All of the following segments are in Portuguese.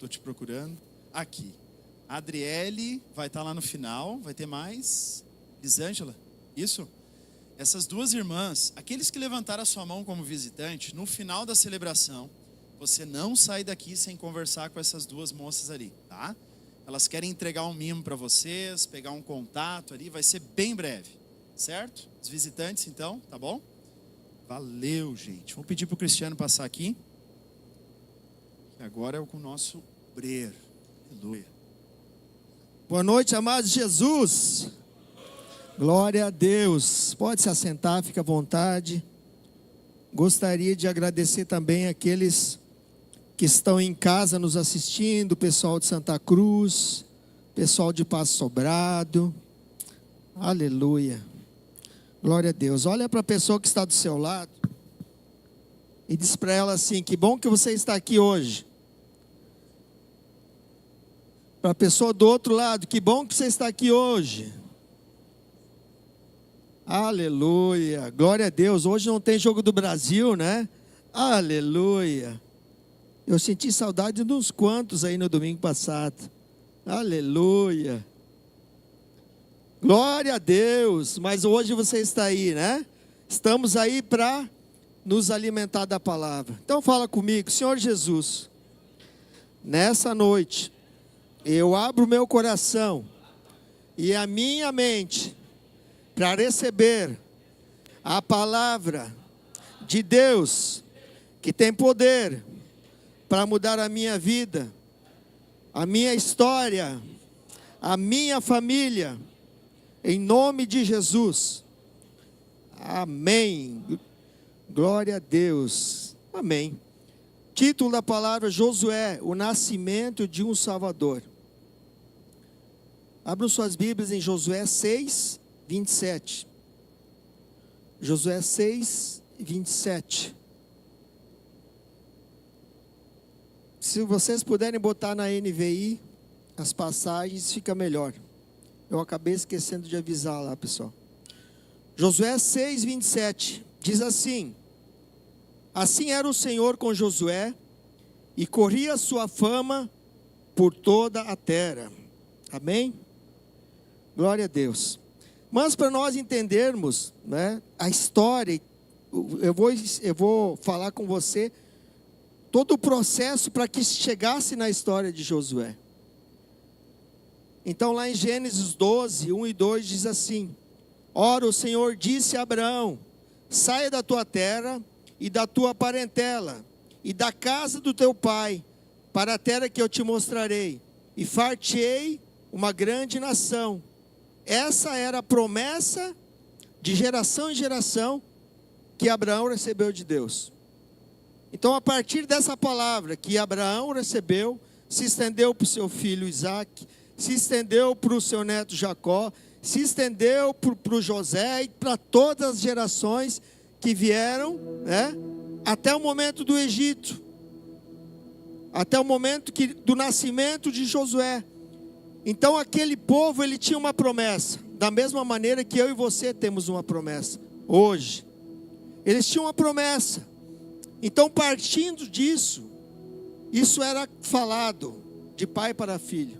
Estou te procurando. Aqui. A Adriele vai estar lá no final. Vai ter mais. Elisângela. Isso? Essas duas irmãs, aqueles que levantaram a sua mão como visitante, no final da celebração, você não sai daqui sem conversar com essas duas moças ali, tá? Elas querem entregar um mimo para vocês, pegar um contato ali, vai ser bem breve, certo? Os visitantes, então, tá bom? Valeu, gente. Vou pedir para o Cristiano passar aqui. Que agora é com o nosso obreiro. Aleluia. Boa noite, amados de Jesus. Glória a Deus. Pode se assentar, fica à vontade. Gostaria de agradecer também aqueles que estão em casa nos assistindo, o pessoal de Santa Cruz, pessoal de Passo Sobrado. Aleluia. Glória a Deus. Olha para a pessoa que está do seu lado e diz para ela assim: que bom que você está aqui hoje. Para a pessoa do outro lado: que bom que você está aqui hoje. Aleluia. Glória a Deus. Hoje não tem jogo do Brasil, né? Aleluia. Eu senti saudade de uns quantos aí no domingo passado. Aleluia. Glória a Deus. Mas hoje você está aí, né? Estamos aí para nos alimentar da palavra. Então fala comigo: Senhor Jesus, nessa noite eu abro meu coração e a minha mente para receber a palavra de Deus, que tem poder para mudar a minha vida, a minha história, a minha família, em nome de Jesus. Amém. Glória a Deus. Amém. Título da palavra: Josué, o nascimento de um Salvador. Abram suas Bíblias em Josué 6, 27. Josué 6, 27. Se vocês puderem botar na NVI as passagens, fica melhor. Eu acabei esquecendo de avisar lá, pessoal. Josué 6, 27. Diz assim: assim era o Senhor com Josué, e corria a sua fama por toda a terra. Amém? Glória a Deus. Mas para nós entendermos, né, a história, eu vou falar com você todo o processo para que chegasse na história de Josué. Então lá em Gênesis 12, 1 e 2 diz assim: ora, o Senhor disse a Abraão: saia da tua terra e da tua parentela e da casa do teu pai, para a terra que eu te mostrarei, e far-te-ei uma grande nação. Essa era a promessa de geração em geração que Abraão recebeu de Deus. Então, a partir dessa palavra que Abraão recebeu, se estendeu para o seu filho Isaac, se estendeu para o seu neto Jacó, se estendeu para o José e para todas as gerações que vieram, né, até o momento do Egito, até o momento do nascimento de Josué. Então aquele povo, ele tinha uma promessa, da mesma maneira que eu e você temos uma promessa hoje. Eles tinham uma promessa. Então, partindo disso, isso era falado de pai para filho,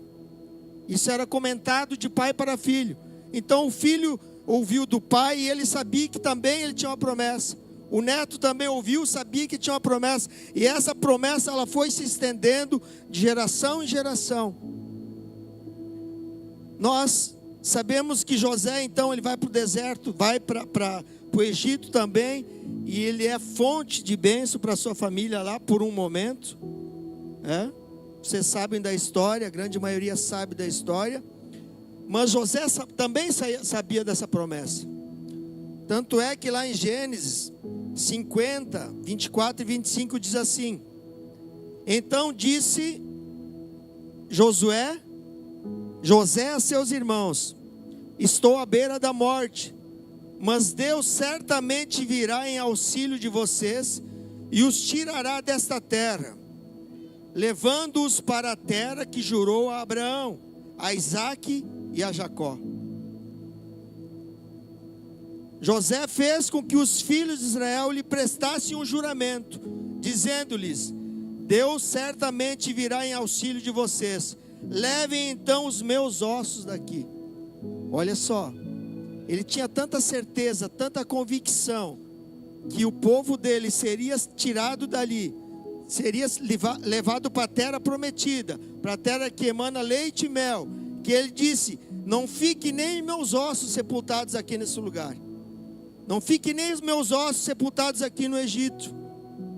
isso era comentado de pai para filho. Então o filho ouviu do pai e ele sabia que também ele tinha uma promessa. O neto também ouviu, sabia que tinha uma promessa. E essa promessa, ela foi se estendendo de geração em geração. Nós sabemos que José, então, ele vai para o deserto, vai para o Egito também, e ele é fonte de bênção para a sua família lá por um momento. Vocês sabem da história, a grande maioria sabe da história. Mas José também sabia dessa promessa. Tanto é que lá em Gênesis 50, 24 e 25 diz assim: então disse José a seus irmãos: estou à beira da morte, mas Deus certamente virá em auxílio de vocês e os tirará desta terra, levando-os para a terra que jurou a Abraão, a Isaque e a Jacó. José fez com que os filhos de Israel lhe prestassem um juramento, dizendo-lhes: Deus certamente virá em auxílio de vocês. Levem então os meus ossos daqui. Olha só, ele tinha tanta certeza, tanta convicção, que o povo dele seria tirado dali, seria levado para a terra prometida, para a terra que emana leite e mel, que ele disse: não fique nem meus ossos sepultados aqui nesse lugar, não fique nem os meus ossos sepultados aqui no Egito.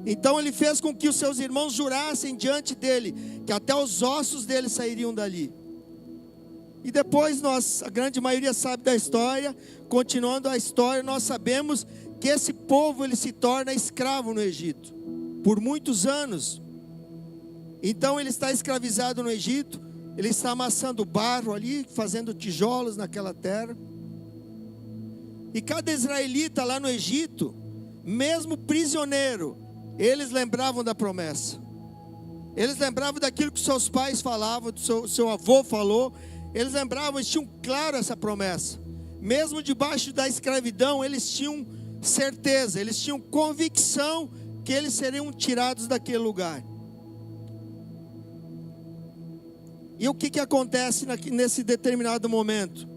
Então ele fez com que os seus irmãos jurassem diante dele, que até os ossos dele sairiam dali. E depois a grande maioria sabe da história. Continuando a história, nós sabemos que esse povo ele se torna escravo no Egito, por muitos anos. Então ele está escravizado no Egito, ele está amassando barro ali, fazendo tijolos naquela terra. E cada israelita lá no Egito, mesmo prisioneiro, eles lembravam da promessa. Eles lembravam daquilo que seus pais falavam, seu avô falou. Eles lembravam, eles tinham claro essa promessa. Mesmo debaixo da escravidão, eles tinham certeza, eles tinham convicção que eles seriam tirados daquele lugar. E o que acontece nesse determinado momento?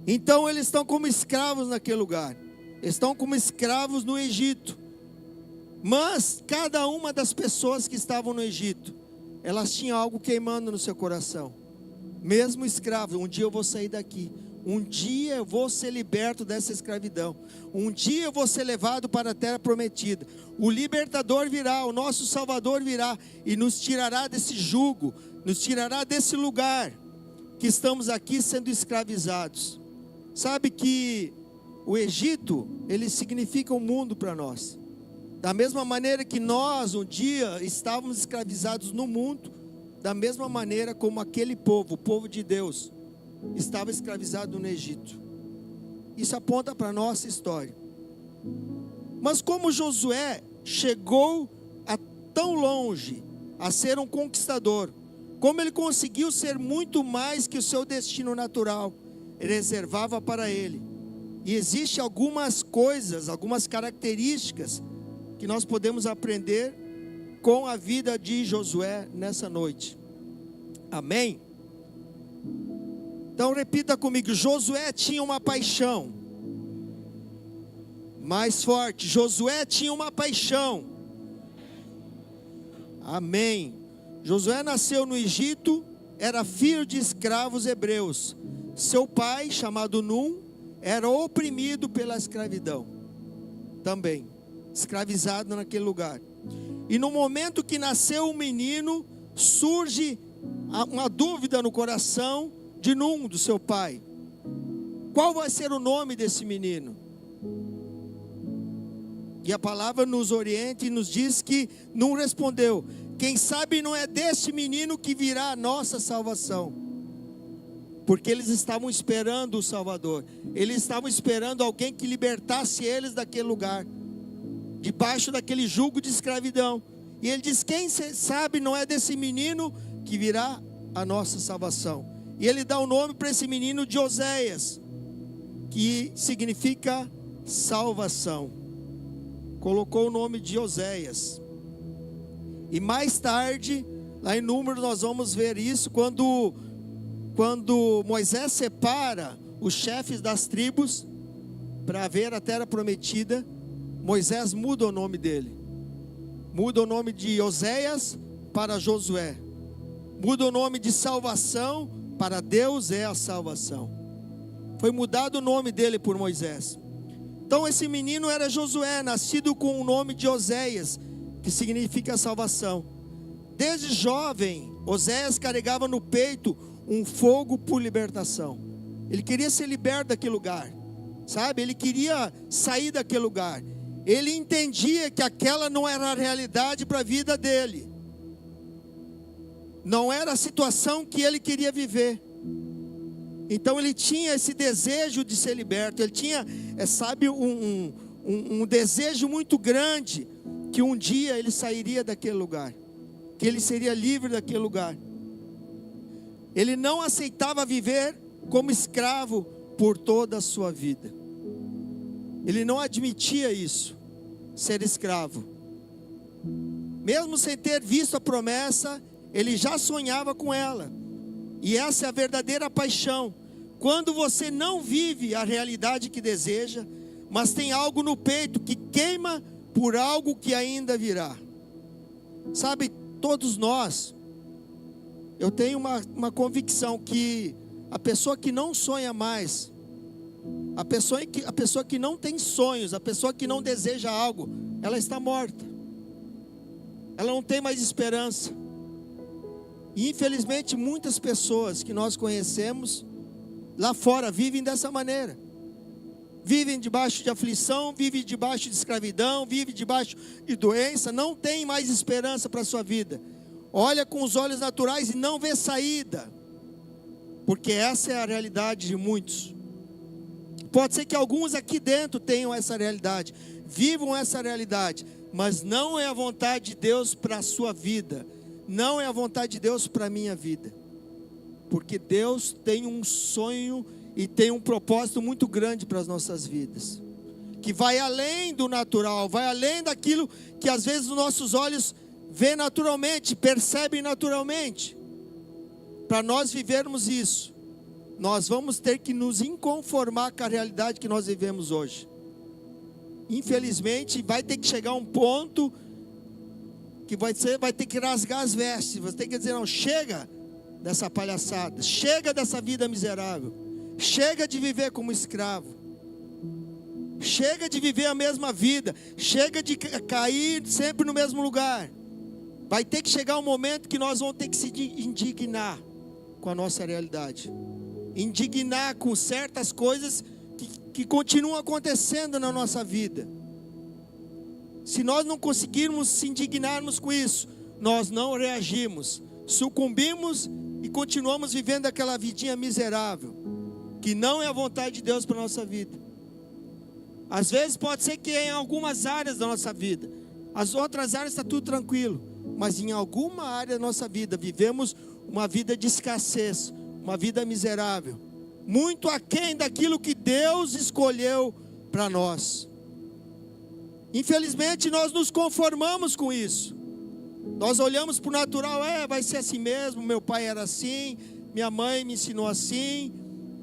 Então eles estão como escravos naquele lugar, estão como escravos no Egito. Mas cada uma das pessoas que estavam no Egito, elas tinham algo queimando no seu coração. Mesmo escravo, um dia eu vou sair daqui, um dia eu vou ser liberto dessa escravidão, um dia eu vou ser levado para a terra prometida. O libertador virá, o nosso Salvador virá e nos tirará desse jugo, nos tirará desse lugar que estamos aqui sendo escravizados. Sabe que o Egito, ele significa um mundo para nós. Da mesma maneira que nós um dia estávamos escravizados no mundo, da mesma maneira como aquele povo, o povo de Deus, estava escravizado no Egito. Isso aponta para a nossa história. Mas como Josué chegou a tão longe, a ser um conquistador, como ele conseguiu ser muito mais que o seu destino natural reservava para ele. E existem algumas coisas, algumas características que nós podemos aprender com a vida de Josué nessa noite. Amém? Então repita comigo: Josué tinha uma paixão. Mais forte: Josué tinha uma paixão. Amém. Josué nasceu no Egito, era filho de escravos hebreus. Seu pai, chamado Num, era oprimido pela escravidão também, escravizado naquele lugar. E no momento que nasceu o menino, surge uma dúvida no coração de Num, do seu pai: qual vai ser o nome desse menino? E a palavra nos orienta e nos diz que Num respondeu: quem sabe não é deste menino que virá a nossa salvação. Porque eles estavam esperando o Salvador, eles estavam esperando alguém que libertasse eles daquele lugar, debaixo daquele jugo de escravidão. E ele diz: quem sabe não é desse menino que virá a nossa salvação. E ele dá o nome para esse menino de Oséias, que significa salvação. Colocou o nome de Oséias. E mais tarde, lá em Números, nós vamos ver isso, quando Moisés separa os chefes das tribos para ver a terra prometida, Moisés muda o nome dele. Muda o nome de Oséias para Josué. Muda o nome de salvação para Deus é a salvação. Foi mudado o nome dele por Moisés. Então esse menino era Josué, nascido com o nome de Oséias, que significa salvação. Desde jovem, Oséias carregava no peito um fogo por libertação. Ele queria ser liberto daquele lugar, sabe? Ele queria sair daquele lugar. Ele entendia que aquela não era a realidade para a vida dele. Não era a situação que ele queria viver. Então ele tinha esse desejo de ser liberto. Ele tinha, sabe, um desejo muito grande que um dia ele sairia daquele lugar, que ele seria livre daquele lugar. Ele não aceitava viver como escravo por toda a sua vida. Ele não admitia isso, ser escravo. Mesmo sem ter visto a promessa, ele já sonhava com ela. E essa é a verdadeira paixão. Quando você não vive a realidade que deseja, mas tem algo no peito que queima por algo que ainda virá. Sabe, todos nós, eu tenho uma convicção que a pessoa que não sonha mais, a pessoa que não tem sonhos, a pessoa que não deseja algo, ela está morta. Ela não tem mais esperança. E infelizmente muitas pessoas que nós conhecemos lá fora vivem dessa maneira. Vivem debaixo de aflição, vivem debaixo de escravidão, vivem debaixo de doença, não tem mais esperança para a sua vida. Olha com os olhos naturais e não vê saída. Porque essa é a realidade de muitos. Pode ser que alguns aqui dentro tenham essa realidade, vivam essa realidade, mas não é a vontade de Deus para a sua vida. Não é a vontade de Deus para a minha vida. Porque Deus tem um sonho e tem um propósito muito grande para as nossas vidas, que vai além do natural, vai além daquilo que às vezes os nossos olhos veem naturalmente, percebem naturalmente. Para nós vivermos isso, nós vamos ter que nos inconformar com a realidade que nós vivemos hoje. Infelizmente, vai ter que chegar um ponto que vai ter que rasgar as vestes, vai ter que dizer, não, chega dessa palhaçada, chega dessa vida miserável, chega de viver como escravo, chega de viver a mesma vida, chega de cair sempre no mesmo lugar. Vai ter que chegar um momento que nós vamos ter que se indignar com a nossa realidade, indignar com certas coisas que continuam acontecendo na nossa vida. Se nós não conseguirmos se indignarmos com isso, nós não reagimos, sucumbimos e continuamos vivendo aquela vidinha miserável, que não é a vontade de Deus para a nossa vida. Às vezes pode ser que em algumas áreas da nossa vida, as outras áreas está tudo tranquilo, mas em alguma área da nossa vida, vivemos uma vida de escassez, uma vida miserável, muito aquém daquilo que Deus escolheu para nós. Infelizmente nós nos conformamos com isso. Nós olhamos para o natural, vai ser assim mesmo, meu pai era assim, minha mãe me ensinou assim,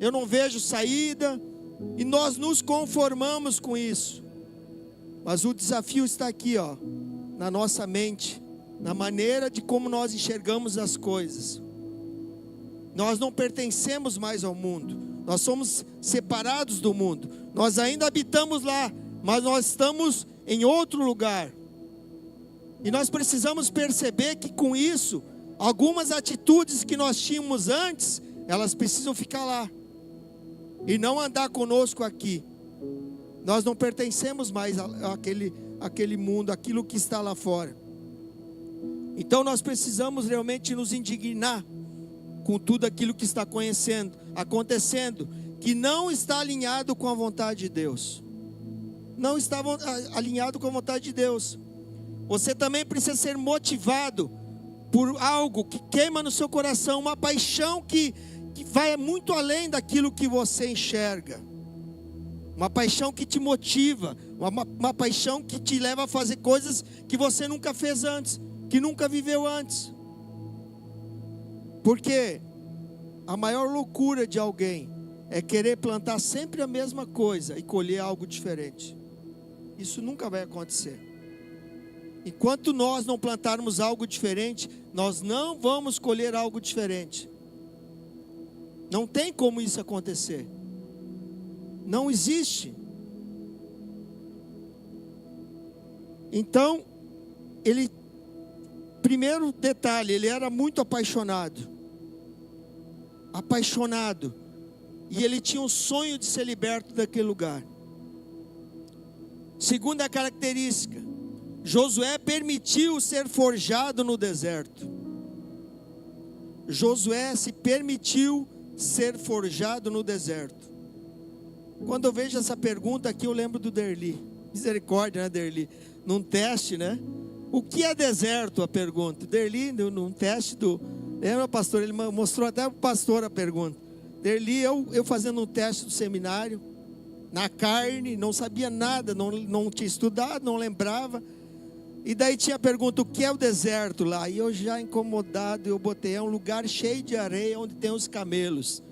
eu não vejo saída, e nós nos conformamos com isso. Mas o desafio está aqui, na nossa mente, na maneira de como nós enxergamos as coisas. Nós não pertencemos mais ao mundo, nós somos separados do mundo, nós ainda habitamos lá, mas nós estamos em outro lugar. E nós precisamos perceber que com isso, algumas atitudes que nós tínhamos antes, elas precisam ficar lá, e não andar conosco aqui. Nós não pertencemos mais àquele mundo, aquilo que está lá fora. Então nós precisamos realmente nos indignar com tudo aquilo que está acontecendo, que não está alinhado com a vontade de Deus. Não está alinhado com a vontade de Deus. Você também precisa ser motivado por algo que queima no seu coração, uma paixão que vai muito além daquilo que você enxerga. Uma paixão que te motiva, uma paixão que te leva a fazer coisas que você nunca fez antes, que nunca viveu antes. Porque a maior loucura de alguém é querer plantar sempre a mesma coisa e colher algo diferente. Isso nunca vai acontecer. Enquanto nós não plantarmos algo diferente, nós não vamos colher algo diferente. Não tem como isso acontecer. Não existe. Então, primeiro detalhe, ele era muito apaixonado. E ele tinha um sonho de ser liberto daquele lugar. Segunda característica, Josué permitiu ser forjado no deserto. Josué se permitiu ser forjado no deserto. Quando eu vejo essa pergunta aqui, eu lembro do Derli. Misericórdia, né, Derli? Num teste, né? O que é deserto? A pergunta. Derli, num teste lembra, pastor? Ele mostrou até para o pastor a pergunta. Derli, eu fazendo um teste do seminário, na carne, não sabia nada, não tinha estudado, não lembrava. E daí tinha a pergunta, o que é o deserto lá? E eu já incomodado, eu botei, é um lugar cheio de areia onde tem os camelos.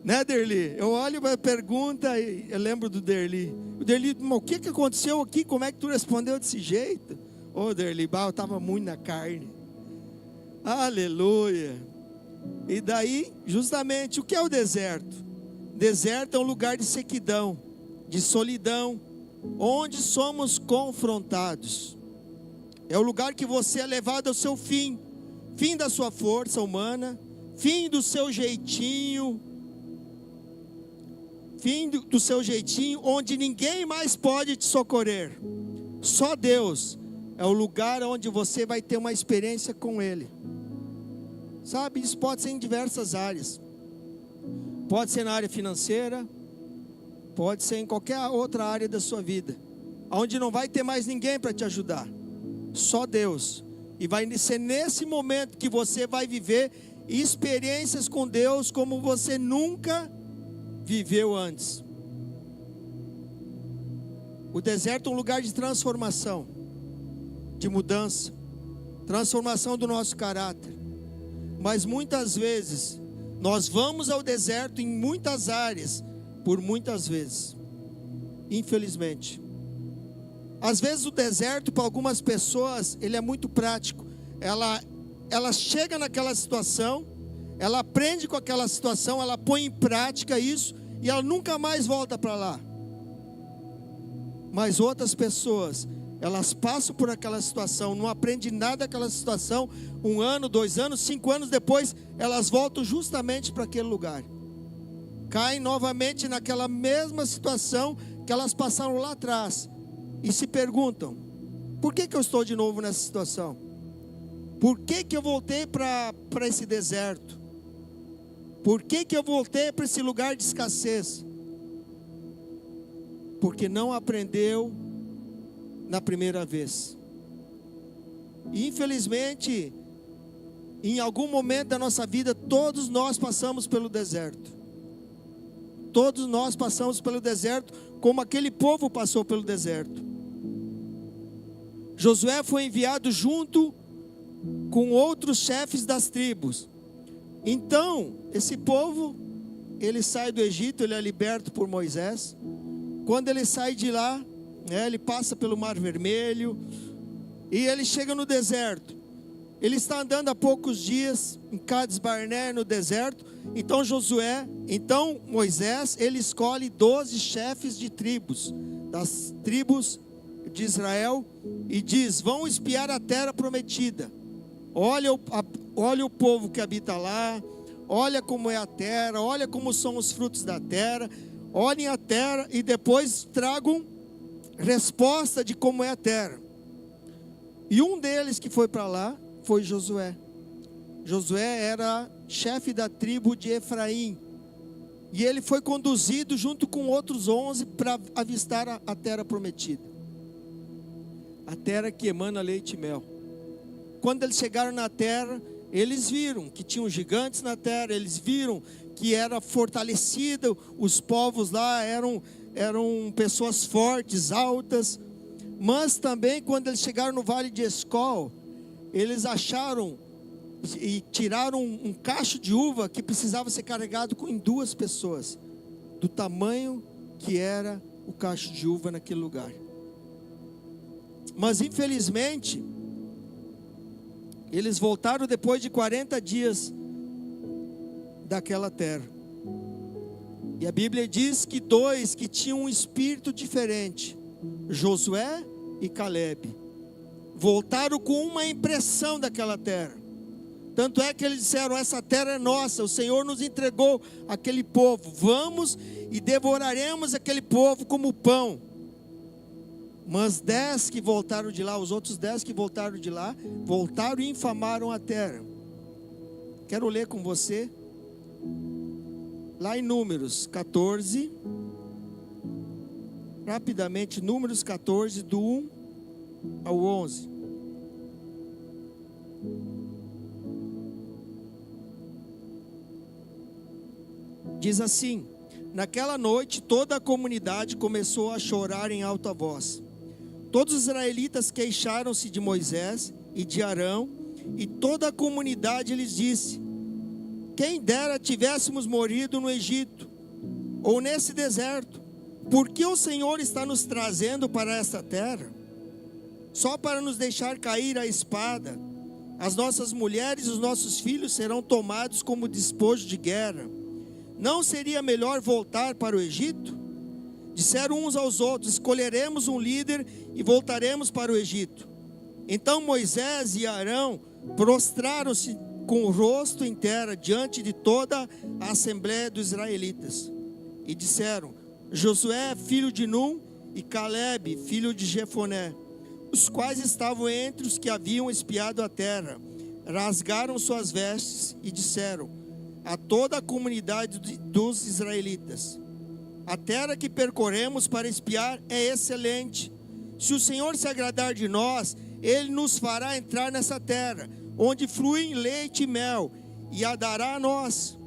Né, Derli? Eu olho para a pergunta e eu lembro do Derli. O Derli, o que aconteceu aqui? Como é que tu respondeu desse jeito? Ô, Derli, eu estava muito na carne. Aleluia. E daí, justamente, o que é o deserto? Deserto é um lugar de sequidão, de solidão, onde somos confrontados. É o lugar que você é levado ao seu fim. Fim da sua força humana, fim do seu jeitinho, onde ninguém mais pode te socorrer. Só Deus é o lugar onde você vai ter uma experiência com Ele. Sabe, isso pode ser em diversas áreas. Pode ser na área financeira, pode ser em qualquer outra área da sua vida, onde não vai ter mais ninguém para te ajudar. Só Deus. E vai ser nesse momento que você vai viver experiências com Deus como você nunca viveu antes. O deserto é um lugar de transformação, de mudança, transformação do nosso caráter. Mas muitas vezes nós vamos ao deserto em muitas áreas, por muitas vezes, infelizmente. Às vezes o deserto para algumas pessoas, ele é muito prático. Ela chega naquela situação, ela aprende com aquela situação, ela põe em prática isso e ela nunca mais volta para lá. Mas outras pessoas, elas passam por aquela situação, não aprendem nada daquela situação, 1 ano, 2 anos, 5 anos depois, elas voltam justamente para aquele lugar. Caem novamente naquela mesma situação que elas passaram lá atrás. E se perguntam, por que eu estou de novo nessa situação? Por que eu voltei para esse deserto? Por que eu voltei para esse lugar de escassez? Porque não aprendeu na primeira vez. E infelizmente, em algum momento da nossa vida, todos nós passamos pelo deserto. Todos nós passamos pelo deserto, como aquele povo passou pelo deserto. Josué foi enviado junto com outros chefes das tribos. Então, esse povo, ele sai do Egito, ele é liberto por Moisés. Quando ele sai de lá, ele passa pelo Mar Vermelho e ele chega no deserto. Ele está andando há poucos dias em Cades Barné, no deserto. Então Moisés, ele escolhe 12 chefes de tribos, das tribos de Israel, e diz: vão espiar a terra prometida. Olha o povo que habita lá, olha como é a terra, olha como são os frutos da terra, olhem a terra e depois tragam resposta de como é a terra. E um deles que foi para lá foi Josué. Josué era chefe da tribo de Efraim. E ele foi conduzido junto com outros 11 para avistar a terra prometida. A terra que emana leite e mel. Quando eles chegaram na terra, eles viram que tinham gigantes na terra, eles viram que era fortalecida, os povos lá eram pessoas fortes, altas. Mas também quando eles chegaram no vale de Escol, eles acharam e tiraram um cacho de uva que precisava ser carregado em 2 pessoas, do tamanho que era o cacho de uva naquele lugar. Mas infelizmente, eles voltaram depois de 40 dias daquela terra. E a Bíblia diz que 2 que tinham um espírito diferente, Josué e Calebe, voltaram com uma impressão daquela terra. Tanto é que eles disseram: essa terra é nossa, o Senhor nos entregou aquele povo, vamos e devoraremos aquele povo como pão. Mas 10 que voltaram de lá, os outros 10 que voltaram de lá, voltaram e infamaram a terra. Quero ler com você, lá em Números 14, rapidamente, Números 14, do 1 ao 11. Diz assim: naquela noite toda a comunidade começou a chorar em alta voz. Todos os israelitas queixaram-se de Moisés e de Arão, e toda a comunidade lhes disse: quem dera tivéssemos morrido no Egito, ou nesse deserto. Por que o Senhor está nos trazendo para esta terra? Só para nos deixar cair a espada. As nossas mulheres e os nossos filhos serão tomados como despojo de guerra. Não seria melhor voltar para o Egito? Disseram uns aos outros: escolheremos um líder e voltaremos para o Egito. Então Moisés e Arão prostraram-se com o rosto em terra diante de toda a assembleia dos israelitas. E disseram: Josué, filho de Num, e Calebe, filho de Jefoné, os quais estavam entre os que haviam espiado a terra, rasgaram suas vestes e disseram a toda a comunidade dos israelitas: a terra que percorremos para espiar é excelente. Se o Senhor se agradar de nós, Ele nos fará entrar nessa terra, onde fluem leite e mel, e a dará a nós.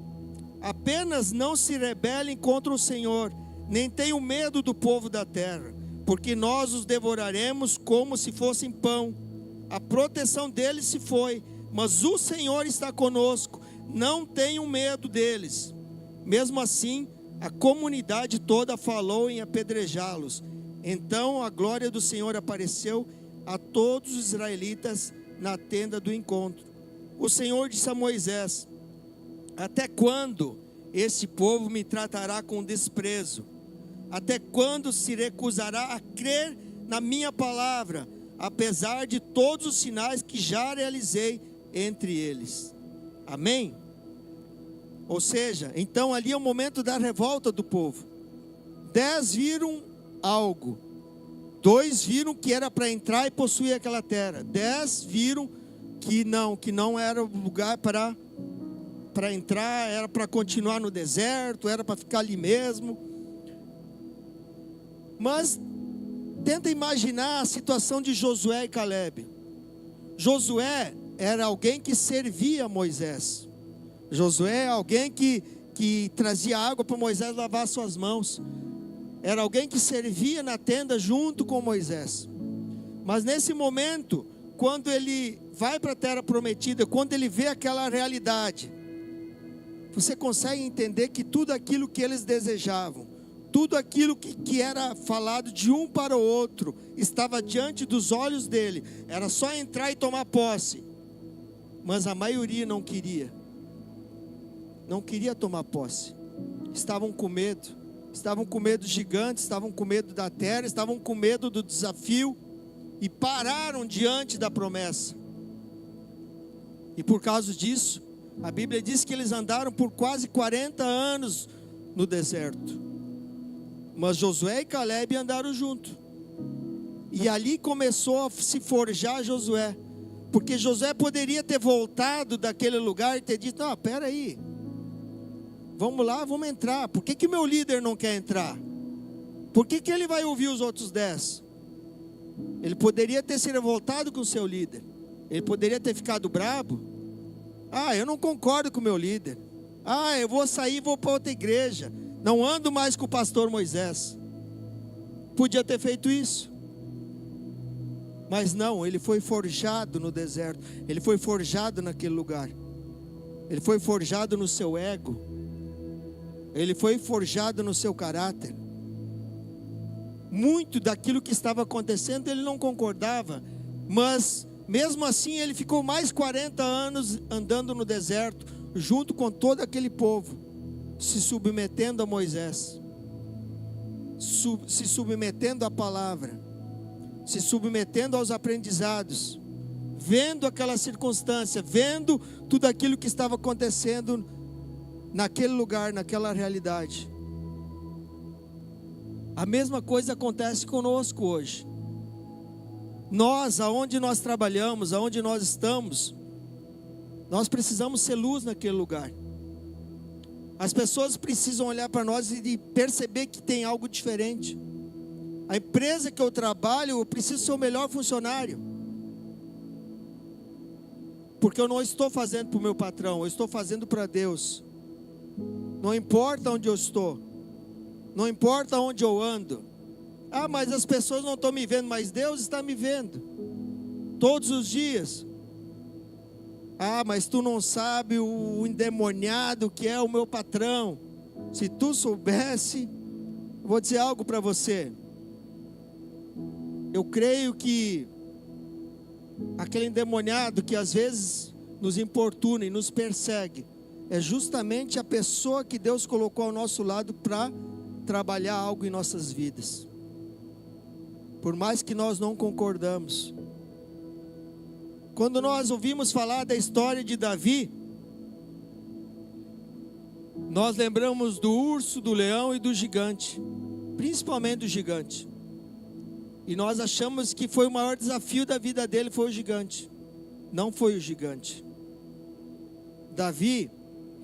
Apenas não se rebelem contra o Senhor, nem tenham medo do povo da terra, porque nós os devoraremos como se fossem pão. A proteção deles se foi, mas o Senhor está conosco. Não tenham medo deles. Mesmo assim, a comunidade toda falou em apedrejá-los. Então a glória do Senhor apareceu a todos os israelitas na tenda do encontro. O Senhor disse a Moisés: até quando esse povo me tratará com desprezo? Até quando se recusará a crer na minha palavra, apesar de todos os sinais que já realizei entre eles? Amém? Ou seja, então ali é o momento da revolta do povo. 10 viram algo, 2 viram que era para entrar e possuir aquela terra, 10 viram que não era o lugar para entrar, era para continuar no deserto, era para ficar ali mesmo. Mas tenta imaginar a situação de Josué e Calebe. Josué era alguém que servia a Moisés. Josué é alguém que trazia água para Moisés lavar suas mãos. Era alguém que servia na tenda junto com Moisés. Mas nesse momento, quando ele vai para a terra prometida, quando ele vê aquela realidade, você consegue entender que tudo aquilo que eles desejavam, tudo aquilo que era falado de um para o outro, estava diante dos olhos dele. Era só entrar e tomar posse. Mas a maioria não queria. Não queria tomar posse. Estavam com medo. Estavam com medo gigante, estavam com medo da terra, estavam com medo do desafio. E pararam diante da promessa. E por causa disso, a Bíblia diz que eles andaram por quase 40 anos no deserto. Mas Josué e Calebe andaram junto. E ali começou a se forjar Josué. Porque Josué poderia ter voltado daquele lugar e ter dito: não, espera aí, vamos lá, vamos entrar. Por que meu líder não quer entrar? Por que ele vai ouvir os outros 10? Ele poderia ter se revoltado com o seu líder. Ele poderia ter ficado bravo. Ah, eu não concordo com o meu líder. Ah, eu vou sair e vou para outra igreja. Não ando mais com o pastor Moisés. Podia ter feito isso. Mas não, ele foi forjado no deserto. Ele foi forjado naquele lugar. Ele foi forjado no seu ego. Ele foi forjado no seu caráter. Muito daquilo que estava acontecendo ele não concordava. Mas mesmo assim ele ficou mais 40 anos andando no deserto, junto com todo aquele povo, se submetendo a Moisés, se submetendo à palavra, se submetendo aos aprendizados, vendo aquela circunstância, vendo tudo aquilo que estava acontecendo naquele lugar, naquela realidade. A mesma coisa acontece conosco hoje. Nós, aonde nós trabalhamos, aonde nós estamos, nós precisamos ser luz naquele lugar. As pessoas precisam olhar para nós e perceber que tem algo diferente. A empresa que eu trabalho, eu preciso ser o melhor funcionário. Porque eu não estou fazendo para o meu patrão, eu estou fazendo para Deus. Não importa onde eu estou, não importa onde eu ando, Ah, mas as pessoas não estão me vendo, mas Deus está me vendo todos os dias. Ah, mas tu não sabe o endemoniado que é o meu patrão. Se tu soubesse, vou dizer algo para você. Eu creio que aquele endemoniado que às vezes nos importuna e nos persegue, é justamente a pessoa que Deus colocou ao nosso lado para trabalhar algo em nossas vidas. Por mais que nós não concordamos. Quando nós ouvimos falar da história de Davi, nós lembramos do urso, do leão e do gigante, principalmente do gigante. E nós achamos que foi o maior desafio da vida dele, foi o gigante. Não foi o gigante. Davi,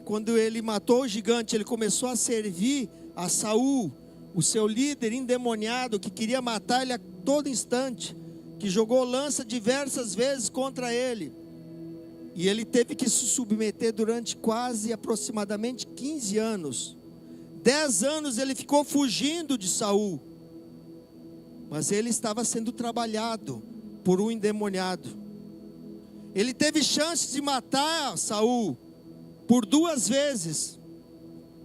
quando ele matou o gigante, ele começou a servir a Saul, o seu líder endemoniado, que queria matar ele a todo instante, que jogou lança diversas vezes contra ele. E ele teve que se submeter durante aproximadamente 15 anos. 10 anos ele ficou fugindo de Saul. Mas ele estava sendo trabalhado por um endemoniado. Ele teve chance de matar Saul por 2 vezes.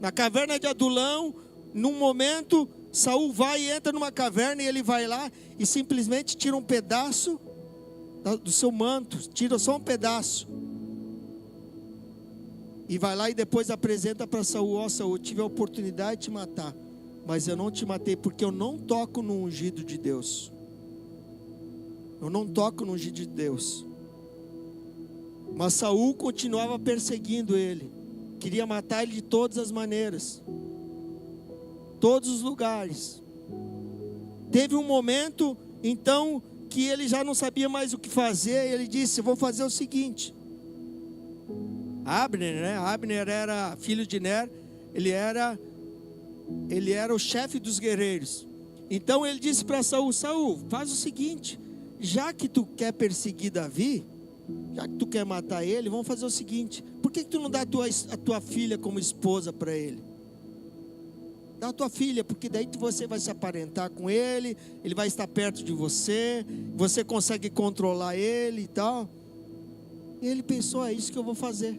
Na caverna de Adulão, num momento, Saul vai e entra numa caverna e ele vai lá e simplesmente tira um pedaço do seu manto, tira só um pedaço. E vai lá e depois apresenta para Saul: ó Saul, eu tive a oportunidade de te matar, mas eu não te matei porque eu não toco no ungido de Deus. Eu não toco no ungido de Deus. Mas Saul continuava perseguindo ele, queria matar ele de todas as maneiras, todos os lugares. Teve um momento então que ele já não sabia mais o que fazer, e ele disse: vou fazer o seguinte. Abner era filho de Ner, ele era o chefe dos guerreiros. Então ele disse para Saul: Saul, faz o seguinte, já que tu quer perseguir Davi, já que tu quer matar ele, vamos fazer o seguinte: por que tu não dá a tua filha como esposa para ele? Dá a tua filha, porque daí você vai se aparentar com ele, ele vai estar perto de você, você consegue controlar ele e tal. E ele pensou: é isso que eu vou fazer.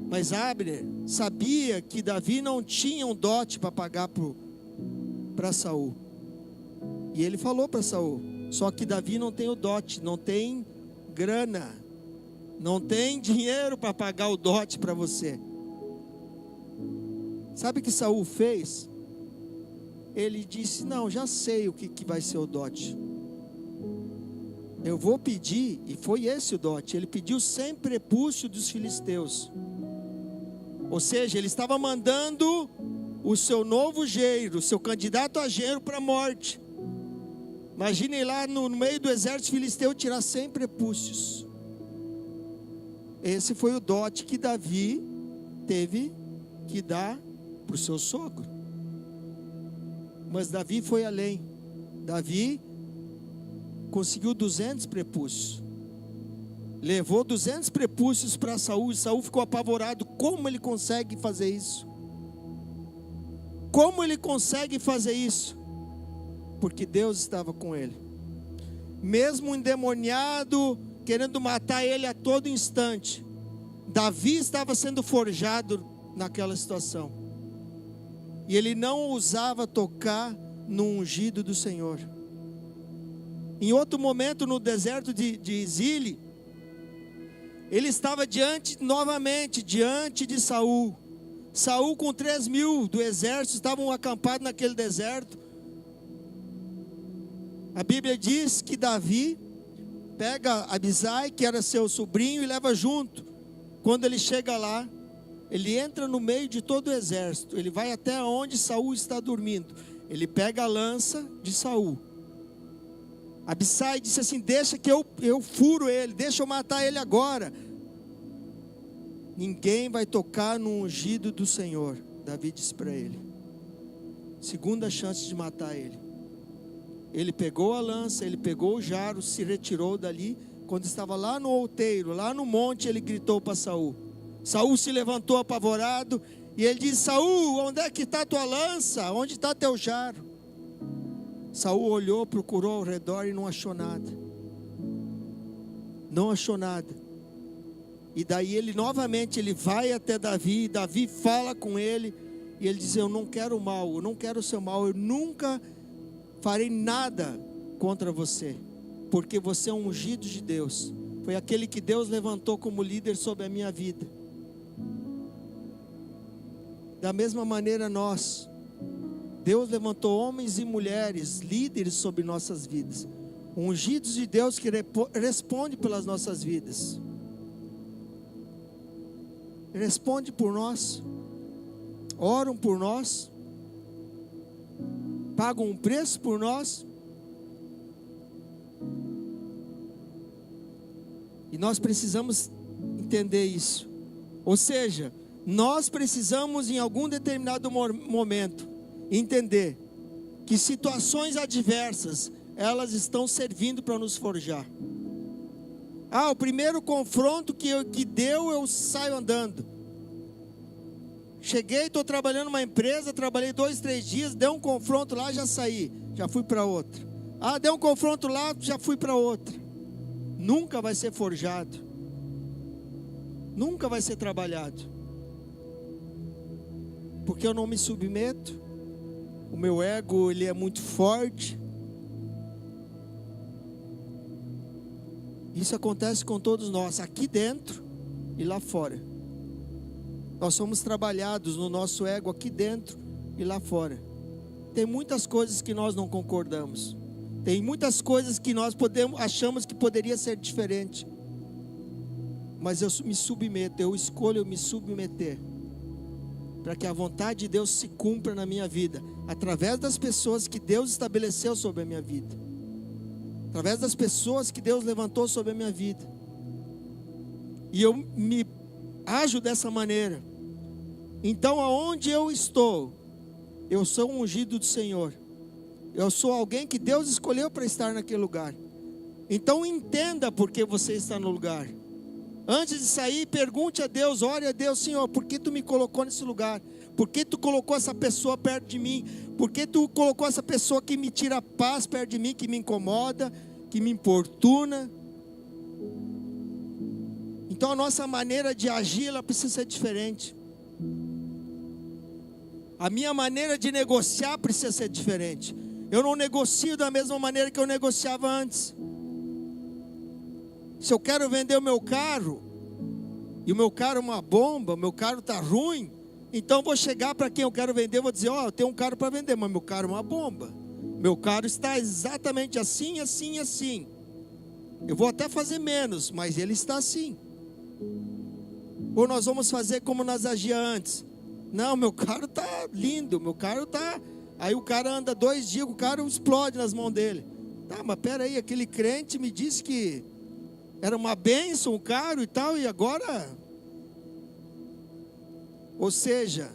Mas Abner sabia que Davi não tinha um dote para pagar para Saul. E ele falou para Saul: só que Davi não tem o dote, não tem grana, não tem dinheiro para pagar o dote para você. Sabe o que Saul fez? Ele disse: não, já sei o que vai ser o dote. Eu vou pedir, e foi esse o dote. Ele pediu 100 prepúcios dos filisteus. Ou seja, ele estava mandando o seu novo genro, o seu candidato a genro para a morte. Imaginem lá no meio do exército filisteu tirar 100 prepúcios. Esse foi o dote que Davi teve que dar para o seu sogro. Mas Davi foi além. Davi conseguiu 200 prepúcios. Levou 200 prepúcios para Saul, e Saul ficou apavorado. Como ele consegue fazer isso? Como ele consegue fazer isso? Porque Deus estava com ele. Mesmo endemoniado, querendo matar ele a todo instante, Davi estava sendo forjado naquela situação. E ele não ousava tocar no ungido do Senhor. Em outro momento, no deserto de Zile, ele estava novamente diante de Saul. Saul com 3.000 do exército estavam acampados naquele deserto. A Bíblia diz que Davi pega Abisai, que era seu sobrinho, e leva junto. Quando ele chega lá, ele entra no meio de todo o exército. Ele vai até onde Saul está dormindo. Ele pega a lança de Saul. Abisai disse assim: deixa que eu furo ele, deixa eu matar ele agora. Ninguém vai tocar no ungido do Senhor. Davi disse para ele. Segunda chance de matar ele. Ele pegou a lança, ele pegou o jarro, se retirou dali. Quando estava lá no outeiro, lá no monte, ele gritou para Saul. Saul se levantou apavorado e ele disse: Saul, onde é que está tua lança? Onde está teu jarro? Saul olhou, procurou ao redor e não achou nada. Não achou nada. E daí ele novamente, ele vai até Davi, Davi fala com ele, e ele diz: eu não quero o mal, eu não quero o seu mal, eu nunca farei nada contra você, porque você é um ungido de Deus, foi aquele que Deus levantou como líder sobre a minha vida. Da mesma maneira Deus levantou homens e mulheres, líderes sobre nossas vidas, ungidos de Deus que responde pelas nossas vidas, responde por nós, oram por nós, pagam um preço por nós, e nós precisamos entender isso. Ou seja, nós precisamos em algum determinado momento entender que situações adversas, elas estão servindo para nos forjar. O primeiro confronto que deu, eu saio andando. Cheguei, estou trabalhando numa empresa, trabalhei 2, 3 dias, deu um confronto lá, já saí, já fui para outra. Deu um confronto lá, já fui para outra. Nunca vai ser forjado, nunca vai ser trabalhado, porque eu não me submeto. O meu ego, ele é muito forte. Isso acontece com todos nós, aqui dentro e lá fora. Nós somos trabalhados no nosso ego aqui dentro e lá fora. Tem muitas coisas que nós não concordamos. Tem muitas coisas que nós achamos que poderia ser diferente. Mas eu me submeto, eu escolho me submeter, para que a vontade de Deus se cumpra na minha vida, através das pessoas que Deus estabeleceu sobre a minha vida, através das pessoas que Deus levantou sobre a minha vida. E eu me ajo dessa maneira. Então, aonde eu estou, eu sou um ungido do Senhor. Eu sou alguém que Deus escolheu para estar naquele lugar. Então entenda por que você está no lugar. Antes de sair, pergunte a Deus, ore a Deus: Senhor, por que tu me colocou nesse lugar? Por que tu colocou essa pessoa perto de mim? Por que tu colocou essa pessoa que me tira a paz perto de mim, que me incomoda, que me importuna? Então a nossa maneira de agir, ela precisa ser diferente. A minha maneira de negociar precisa ser diferente. Eu não negocio da mesma maneira que eu negociava antes. Se eu quero vender o meu carro, e o meu carro é uma bomba, o meu carro está ruim, então eu vou chegar para quem eu quero vender, eu vou dizer: eu tenho um carro para vender, mas meu carro é uma bomba. Meu carro está exatamente assim, assim, assim. Eu vou até fazer menos, mas ele está assim. Ou nós vamos fazer como nós agíamos antes. Não, meu carro está lindo, meu carro está... Aí o cara anda 2 dias, o carro explode nas mãos dele. Tá, mas peraí, aquele crente me disse que era uma bênção o carro e tal, e agora... Ou seja,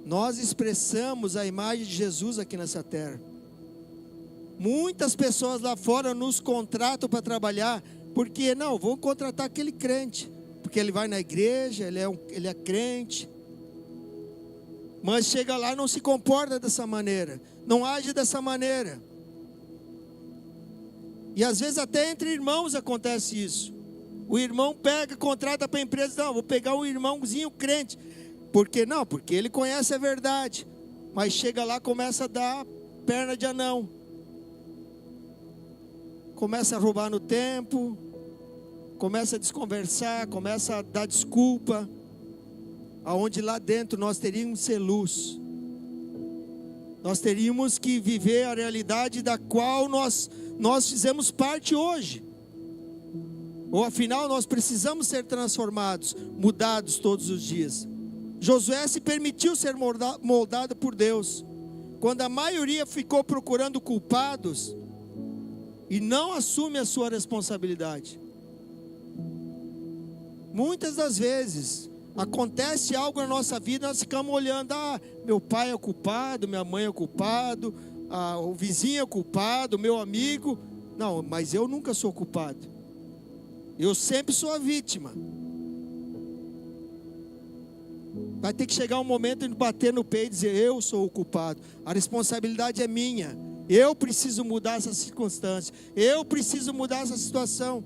nós expressamos a imagem de Jesus aqui nessa terra. Muitas pessoas lá fora nos contratam para trabalhar, porque não, vou contratar aquele crente, porque ele vai na igreja, ele é crente. Mas chega lá e não se comporta dessa maneira, não age dessa maneira. E às vezes até entre irmãos acontece isso. O irmão contrata para a empresa: não, vou pegar um irmãozinho crente. Por quê? Não, porque ele conhece a verdade. Mas chega lá, começa a dar perna de anão. Começa a roubar no tempo, começa a desconversar, começa a dar desculpa. Aonde lá dentro nós teríamos que ser luz. Nós teríamos que viver a realidade da qual nós fizemos parte hoje. Ou afinal nós precisamos ser transformados, mudados todos os dias. Josué se permitiu ser moldado por Deus. Quando a maioria ficou procurando culpados e não assume a sua responsabilidade. Muitas das vezes acontece algo na nossa vida, nós ficamos olhando: meu pai é o culpado, minha mãe é o culpado, o vizinho é o culpado, meu amigo. Não, mas eu nunca sou culpado. Eu sempre sou a vítima. Vai ter que chegar um momento de bater no peito e dizer: eu sou o culpado. A responsabilidade é minha. Eu preciso mudar essa circunstância. Eu preciso mudar essa situação.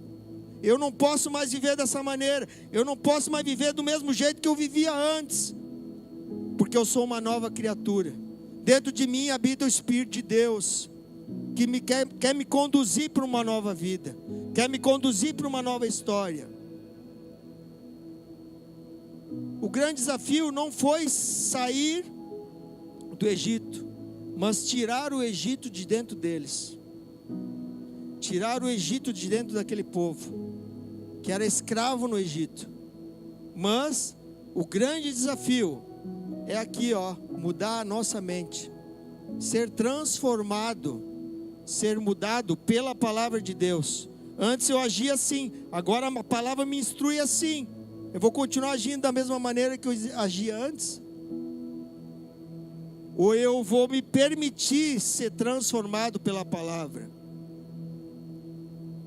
Eu não posso mais viver dessa maneira. Eu não posso mais viver do mesmo jeito que eu vivia antes. Porque eu sou uma nova criatura. Dentro de mim habita o Espírito de Deus, que quer me conduzir para uma nova vida. Quer me conduzir para uma nova história. O grande desafio não foi sair do Egito, mas tirar o Egito de dentro deles. Tirar o Egito de dentro daquele povo, que era escravo no Egito. Mas o grande desafio é aqui, mudar a nossa mente. Ser transformado, ser mudado pela palavra de Deus. Antes eu agia assim, agora a palavra me instrui assim. Eu vou continuar agindo da mesma maneira que eu agia antes? Ou eu vou me permitir ser transformado pela palavra?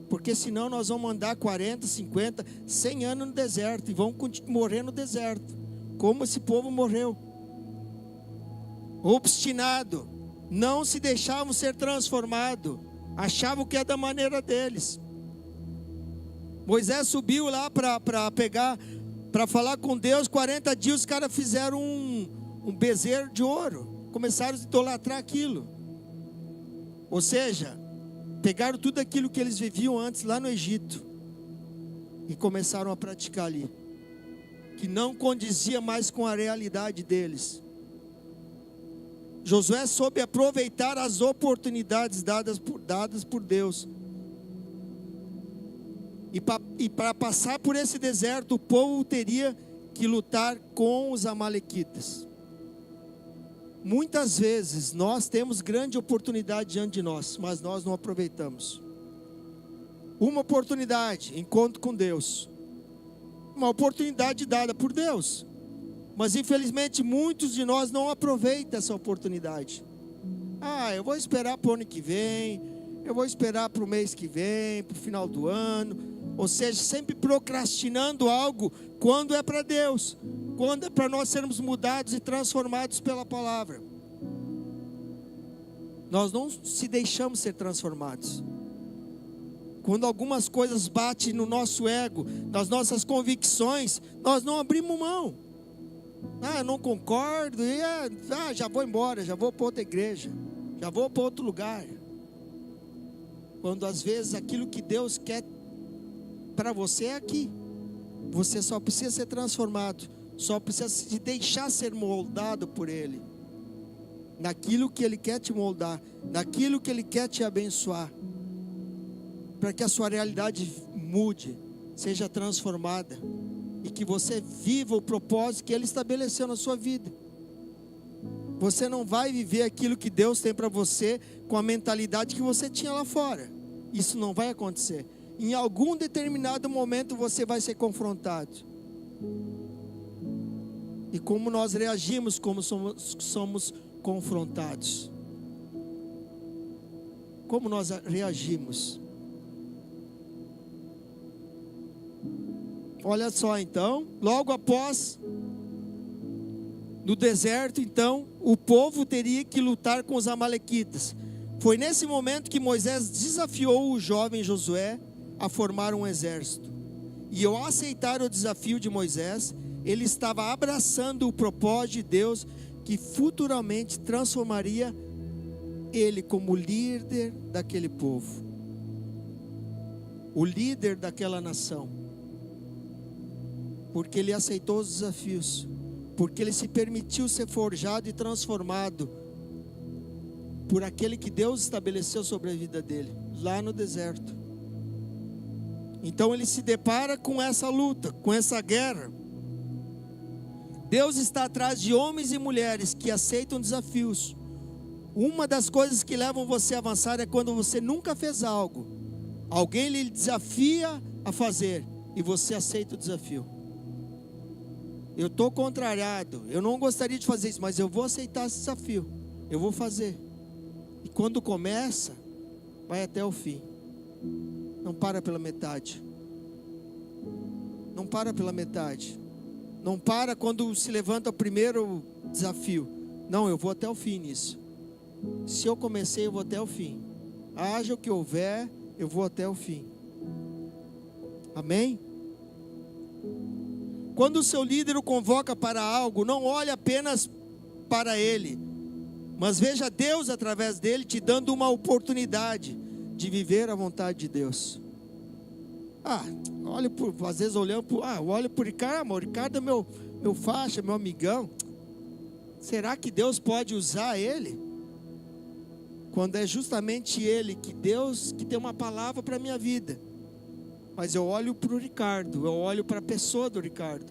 Porque senão nós vamos andar 40, 50, 100 anos no deserto e vamos morrer no deserto, como esse povo morreu. Obstinado, não se deixavam ser transformados, achavam que é da maneira deles. Moisés subiu lá para falar com Deus. 40 dias os caras fizeram um bezerro de ouro, começaram a idolatrar aquilo. Ou seja, pegaram tudo aquilo que eles viviam antes lá no Egito e começaram a praticar ali, que não condizia mais com a realidade deles. Josué soube aproveitar as oportunidades dadas por Deus. E para passar por esse deserto, o povo teria que lutar com os amalequitas. Muitas vezes nós temos grande oportunidade diante de nós, mas nós não aproveitamos. Uma oportunidade, encontro com Deus. Uma oportunidade dada por Deus. Mas infelizmente muitos de nós não aproveitam essa oportunidade. Eu vou esperar para o ano que vem, eu vou esperar para o mês que vem, para o final do ano. Ou seja, sempre procrastinando algo quando é para Deus, quando é para nós sermos mudados e transformados pela palavra. Nós não se deixamos ser transformados. Quando algumas coisas batem no nosso ego, nas nossas convicções, nós não abrimos mão. Eu não concordo, já vou embora, já vou para outra igreja, já vou para outro lugar. Quando às vezes aquilo que Deus quer para você é aqui. Você só precisa ser transformado, só precisa se deixar ser moldado por Ele, naquilo que Ele quer te moldar, naquilo que Ele quer te abençoar, para que a sua realidade mude, seja transformada, e que você viva o propósito que Ele estabeleceu na sua vida. Você não vai viver aquilo que Deus tem para você com a mentalidade que você tinha lá fora. Isso não vai acontecer. Em algum determinado momento você vai ser confrontado. E como nós reagimos como somos confrontados? Como nós reagimos? Olha só então, logo após, no deserto então, o povo teria que lutar com os amalequitas. Foi nesse momento que Moisés desafiou o jovem Josué a formar um exército. E ao aceitar o desafio de Moisés, ele estava abraçando o propósito de Deus, que futuramente transformaria ele como líder daquele povo, o líder daquela nação, porque ele aceitou os desafios, porque ele se permitiu ser forjado e transformado por aquele que Deus estabeleceu sobre a vida dele, lá no deserto. Então ele se depara com essa luta, com essa guerra. Deus está atrás de homens e mulheres que aceitam desafios. Uma das coisas que levam você a avançar é quando você nunca fez algo, alguém lhe desafia a fazer e você aceita o desafio. Eu estou contrariado, eu não gostaria de fazer isso, mas eu vou aceitar esse desafio, eu vou fazer. E quando começa, vai até o fim. Não para pela metade. Não para pela metade. Não para quando se levanta o primeiro desafio. Não, eu vou até o fim nisso. Se eu comecei, eu vou até o fim. Haja o que houver, eu vou até o fim. Amém? Quando o seu líder o convoca para algo, não olhe apenas para ele, mas veja Deus através dele te dando uma oportunidade de viver a vontade de Deus. Às vezes olhando eu olho para o Ricardo, o Ricardo é meu faixa, meu amigão. Será que Deus pode usar ele? Quando é justamente ele, que Deus, que tem uma palavra para a minha vida. Mas eu olho para o Ricardo, eu olho para a pessoa do Ricardo.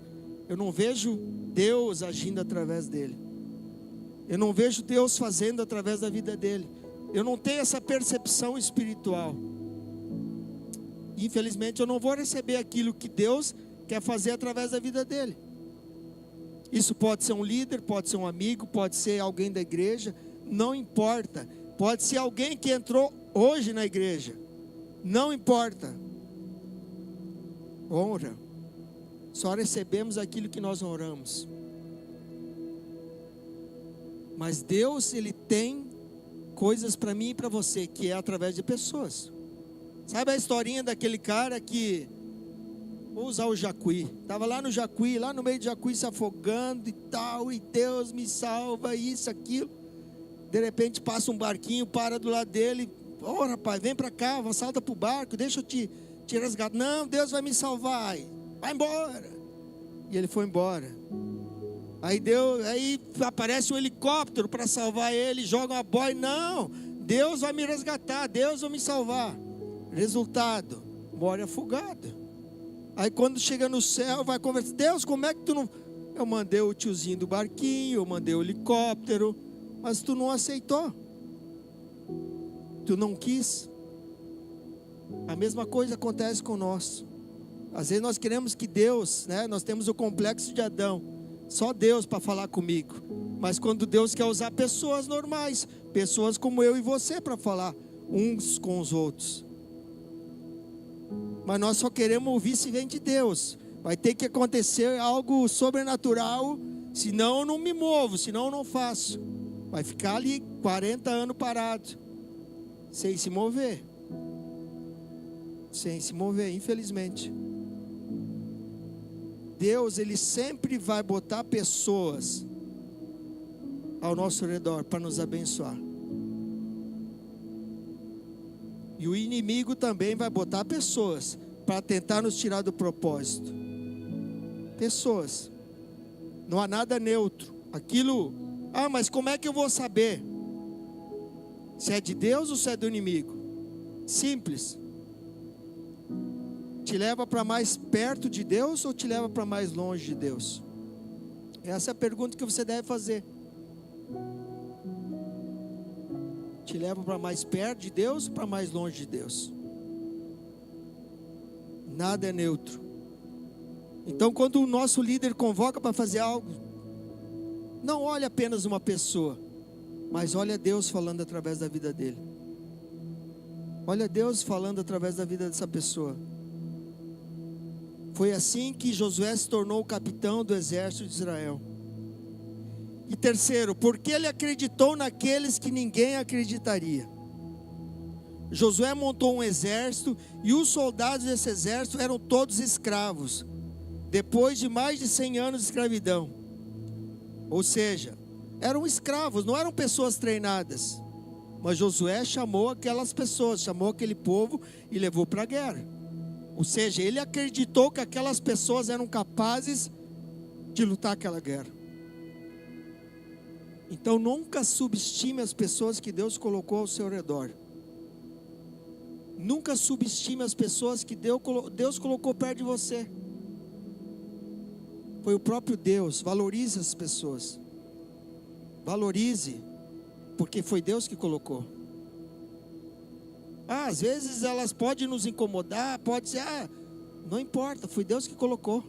Eu não vejo Deus agindo através dele. Eu não vejo Deus fazendo através da vida dele. Eu não tenho essa percepção espiritual. Infelizmente eu não vou receber aquilo que Deus quer fazer através da vida dele. Isso pode ser um líder, pode ser um amigo, pode ser alguém da igreja, não importa. Pode ser alguém que entrou hoje na igreja, não importa. Honra. Só recebemos aquilo que nós honramos. Mas Deus, Ele tem coisas para mim e para você, que é através de pessoas. Sabe a historinha daquele cara que, vou usar o Jacuí, estava lá no Jacuí, lá no meio de Jacuí se afogando e tal, e Deus me salva, isso, aquilo. De repente passa um barquinho, para do lado dele, rapaz, vem para cá, salta para o barco, deixa eu te resgatar. Não, Deus vai me salvar, vai embora. E ele foi embora. Aí aparece um helicóptero para salvar ele, joga uma boia. Não, Deus vai me resgatar, Deus vai me salvar. Resultado, morre afogado. Aí quando chega no céu, vai conversar. Deus, como é que tu não... Eu mandei o tiozinho do barquinho, eu mandei o helicóptero, mas tu não aceitou. Tu não quis. A mesma coisa acontece com nós. Às vezes nós queremos que Deus, nós temos o complexo de Adão. Só Deus para falar comigo. Mas quando Deus quer usar pessoas normais, pessoas como eu e você para falar uns com os outros. Mas nós só queremos ouvir se vem de Deus. Vai ter que acontecer algo sobrenatural, senão eu não me movo, senão eu não faço. Vai ficar ali 40 anos parado, sem se mover. Sem se mover, infelizmente. Deus, Ele sempre vai botar pessoas ao nosso redor para nos abençoar. E o inimigo também vai botar pessoas para tentar nos tirar do propósito. Pessoas. Não há nada neutro. Aquilo, mas como é que eu vou saber se é de Deus ou se é do inimigo? Simples. Te leva para mais perto de Deus ou te leva para mais longe de Deus? Essa é a pergunta que você deve fazer. Te leva para mais perto de Deus ou para mais longe de Deus? Nada é neutro. Então quando o nosso líder convoca para fazer algo, não olhe apenas uma pessoa, mas olha Deus falando através da vida dele. Olha Deus falando através da vida dessa pessoa. Foi assim que Josué se tornou o capitão do exército de Israel. E terceiro, porque ele acreditou naqueles que ninguém acreditaria. Josué montou um exército e os soldados desse exército eram todos escravos, depois de mais de 100 anos de escravidão. Ou seja, eram escravos, não eram pessoas treinadas. Mas Josué chamou aquelas pessoas, chamou aquele povo e levou para a guerra. Ou seja, ele acreditou que aquelas pessoas eram capazes de lutar aquela guerra. Então nunca subestime as pessoas que Deus colocou ao seu redor. Nunca subestime as pessoas que Deus colocou perto de você. Foi o próprio Deus. Valorize as pessoas. Valorize, porque foi Deus que colocou. Às vezes elas podem nos incomodar, pode ser, não importa, foi Deus que colocou.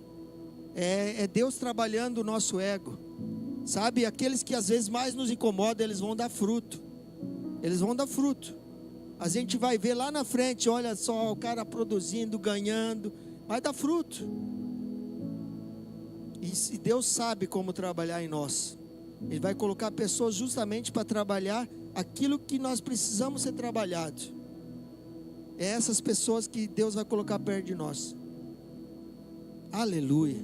É Deus trabalhando o nosso ego. Sabe, aqueles que às vezes mais nos incomodam, eles vão dar fruto. Eles vão dar fruto. A gente vai ver lá na frente, olha só, o cara produzindo, ganhando, vai dar fruto. E Deus sabe como trabalhar em nós. Ele vai colocar pessoas justamente para trabalhar aquilo que nós precisamos ser trabalhado. É essas pessoas que Deus vai colocar perto de nós. Aleluia.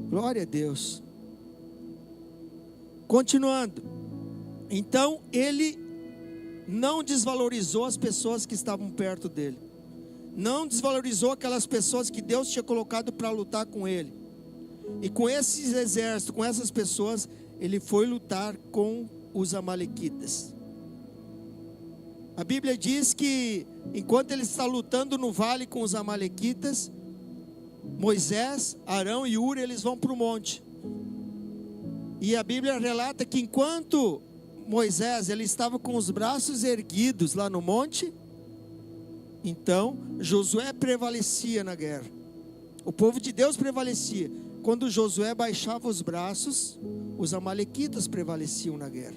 Glória a Deus. Continuando. Então ele não desvalorizou as pessoas que estavam perto dele. Não desvalorizou aquelas pessoas que Deus tinha colocado para lutar com ele. E com esses exércitos, com essas pessoas, ele foi lutar com os amalequitas. A Bíblia diz que enquanto ele está lutando no vale com os amalequitas, Moisés, Arão e Hur, eles vão para o monte. E a Bíblia relata que enquanto Moisés ele estava com os braços erguidos lá no monte, então Josué prevalecia na guerra. O povo de Deus prevalecia. Quando Josué baixava os braços, os amalequitas prevaleciam na guerra.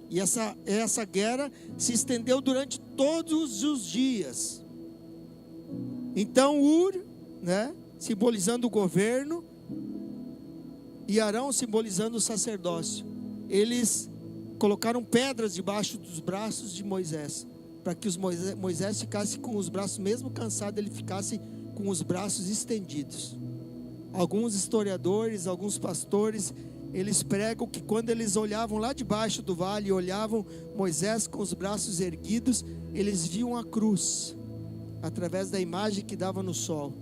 E essa guerra se estendeu durante todos os dias. Então Hur, simbolizando o governo, e Arão simbolizando o sacerdócio, eles colocaram pedras debaixo dos braços de Moisés, para que Moisés ficasse com os braços, mesmo cansado, ele ficasse com os braços estendidos. Alguns historiadores, alguns pastores, eles pregam que quando eles olhavam lá debaixo do vale, e olhavam Moisés com os braços erguidos, eles viam a cruz, através da imagem que dava no sol.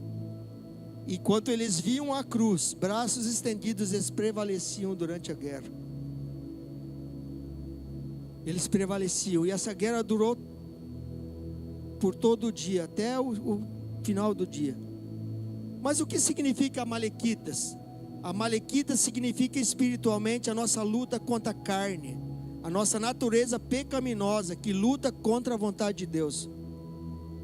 Enquanto eles viam a cruz, braços estendidos, eles prevaleciam durante a guerra. Eles prevaleciam, e essa guerra durou por todo o dia, até o final do dia. Mas o que significa amalequitas? Amalequitas significa espiritualmente a nossa luta contra a carne, a nossa natureza pecaminosa que luta contra a vontade de Deus.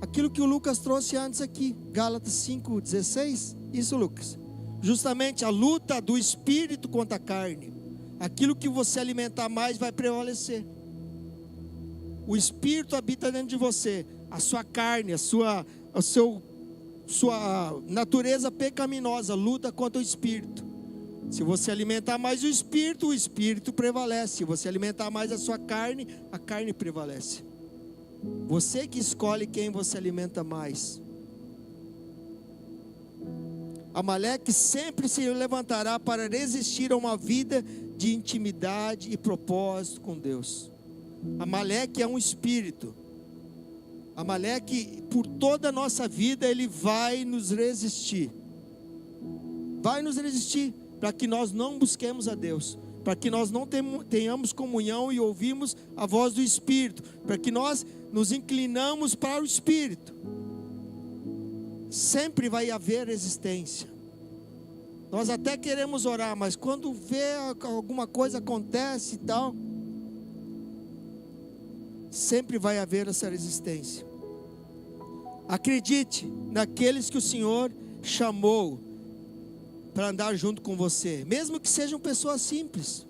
Aquilo que o Lucas trouxe antes aqui, Gálatas 5:16, isso, Lucas, justamente a luta do espírito contra a carne. Aquilo que você alimentar mais vai prevalecer. O espírito habita dentro de você, a sua carne, sua natureza pecaminosa luta contra o espírito. Se você alimentar mais o espírito prevalece. Se você alimentar mais a sua carne, a carne prevalece. Você que escolhe quem você alimenta mais. Amaleque sempre se levantará para resistir a uma vida de intimidade e propósito com Deus. Amaleque é um espírito. Amaleque, por toda a nossa vida, ele vai nos resistir. Vai nos resistir, para que nós não busquemos a Deus, para que nós não tenhamos comunhão e ouvimos a voz do Espírito, para que nós nos inclinamos para o Espírito. Sempre vai haver resistência. Nós até queremos orar, mas quando vê alguma coisa acontece e tal, sempre vai haver essa resistência. Acredite naqueles que o Senhor chamou para andar junto com você, mesmo que sejam pessoas simples,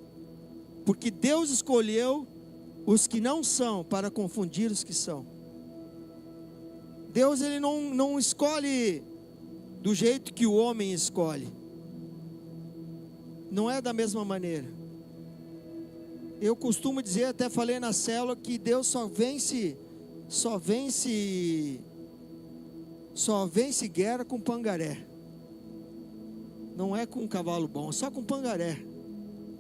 porque Deus escolheu os que não são para confundir os que são. Deus ele não escolhe do jeito que o homem escolhe. Não é da mesma maneira. Eu costumo dizer, até falei na célula, que Deus só vence guerra com pangaré. Não é com um cavalo bom, só com pangaré.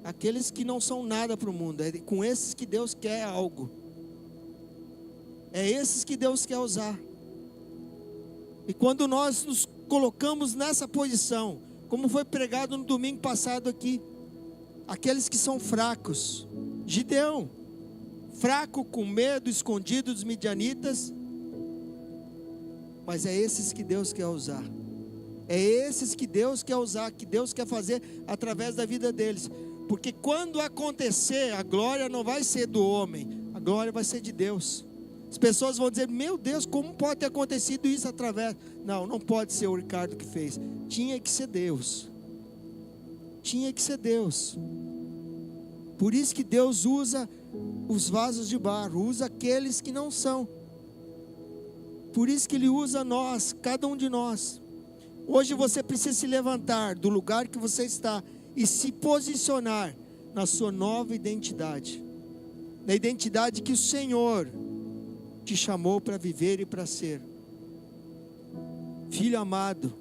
Aqueles que não são nada para o mundo, é com esses que Deus quer algo. É esses que Deus quer usar. E quando nós nos colocamos nessa posição, como foi pregado no domingo passado aqui, aqueles que são fracos, Gideão, fraco, com medo, escondido dos midianitas, mas é esses que Deus quer usar. É esses que Deus quer usar, que Deus quer fazer através da vida deles. Porque quando acontecer, a glória não vai ser do homem, a glória vai ser de Deus. As pessoas vão dizer, meu Deus, como pode ter acontecido isso através? Não pode ser o Ricardo que fez. Tinha que ser Deus. Tinha que ser Deus. Por isso que Deus usa os vasos de barro, usa aqueles que não são. Por isso que Ele usa nós, cada um de nós. Hoje você precisa se levantar do lugar que você está e se posicionar na sua nova identidade. na identidade que o Senhor te chamou para viver e para ser. Filho amado,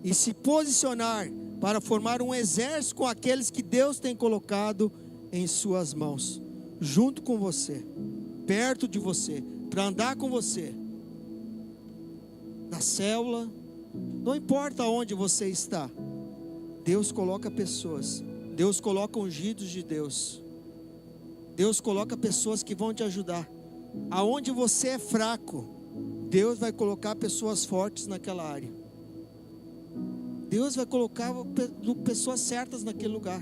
e se posicionar para formar um exército com aqueles que Deus tem colocado em suas mãos, junto com você, perto de você, para andar com você, na célula, não importa onde você está, Deus coloca pessoas, Deus coloca ungidos de Deus, Deus coloca pessoas que vão te ajudar. Aonde você é fraco, Deus vai colocar pessoas fortes naquela área. Deus vai colocar pessoas certas naquele lugar.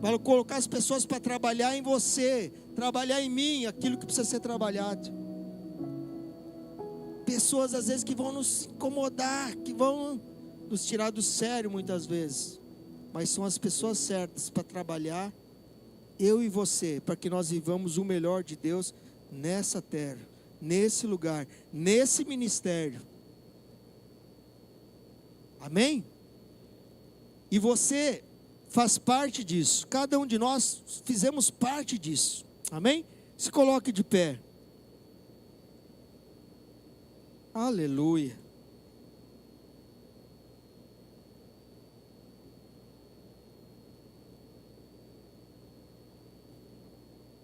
Vai colocar as pessoas para trabalhar em você, trabalhar em mim, aquilo que precisa ser trabalhado. Pessoas às vezes que vão nos incomodar, que vão nos tirar do sério muitas vezes. Mas são as pessoas certas para trabalhar, eu e você, para que nós vivamos o melhor de Deus nessa terra, nesse lugar, nesse ministério. Amém? E você faz parte disso. Cada um de nós fizemos parte disso. Amém? Se coloque de pé. Aleluia.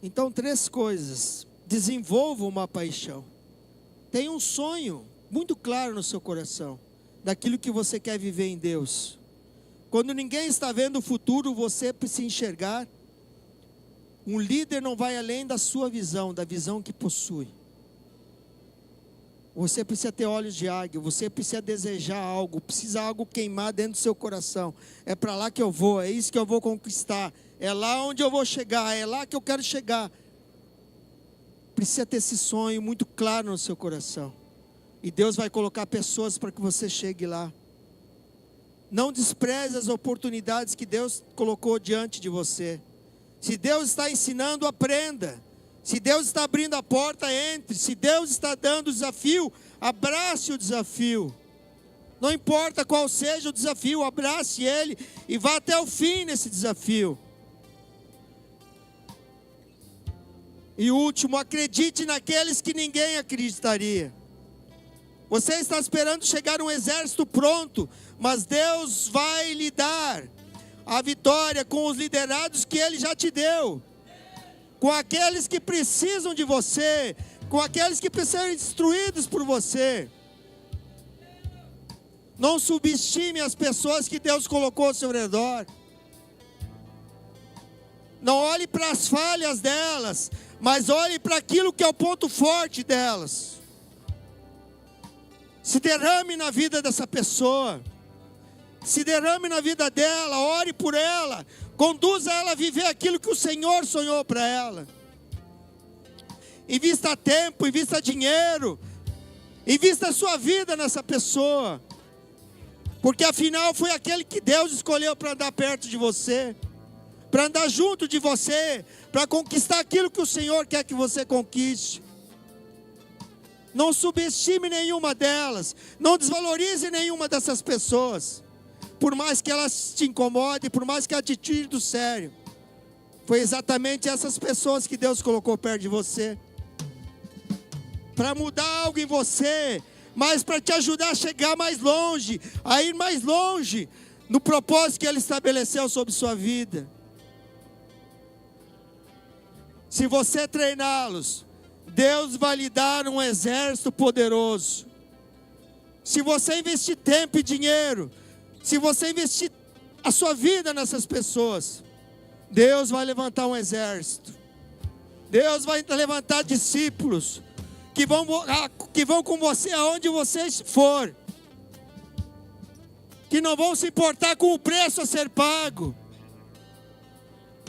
Então, 3 coisas. Desenvolva uma paixão. Tenha um sonho muito claro no seu coração, daquilo que você quer viver em Deus. Quando ninguém está vendo o futuro, você precisa enxergar. Um líder não vai além da sua visão, da visão que possui. Você precisa ter olhos de águia, você precisa desejar algo, precisa algo queimar dentro do seu coração. É para lá que eu vou, é isso que eu vou conquistar, é lá onde eu vou chegar, é lá que eu quero chegar. Precisa ter esse sonho muito claro no seu coração. E Deus vai colocar pessoas para que você chegue lá. Não despreze as oportunidades que Deus colocou diante de você. Se Deus está ensinando, aprenda. Se Deus está abrindo a porta, entre. Se Deus está dando o desafio, abrace o desafio. Não importa qual seja o desafio, abrace ele e vá até o fim nesse desafio. E último, acredite naqueles que ninguém acreditaria. Você está esperando chegar um exército pronto, mas Deus vai lhe dar a vitória com os liderados que Ele já te deu. Com aqueles que precisam de você, com aqueles que precisam ser instruídos por você. Não subestime as pessoas que Deus colocou ao seu redor. Não olhe para as falhas delas, mas olhe para aquilo que é o ponto forte delas. Se derrame na vida dessa pessoa. Se derrame na vida dela, ore por ela. Conduza ela a viver aquilo que o Senhor sonhou para ela. Invista tempo, invista dinheiro. Invista a sua vida nessa pessoa. Porque afinal foi aquele que Deus escolheu para andar perto de você. Para andar junto de você. Para conquistar aquilo que o Senhor quer que você conquiste. Não subestime nenhuma delas. Não desvalorize nenhuma dessas pessoas. Por mais que elas te incomodem, por mais que ela te tire do sério. Foi exatamente essas pessoas que Deus colocou perto de você. Para mudar algo em você, mas para te ajudar a chegar mais longe, a ir mais longe, no propósito que Ele estabeleceu sobre sua vida. Se você treiná-los, Deus vai lhe dar um exército poderoso. Se você investir tempo e dinheiro, se você investir a sua vida nessas pessoas, Deus vai levantar um exército. Deus vai levantar discípulos que vão com você aonde você for. Que não vão se importar com o preço a ser pago.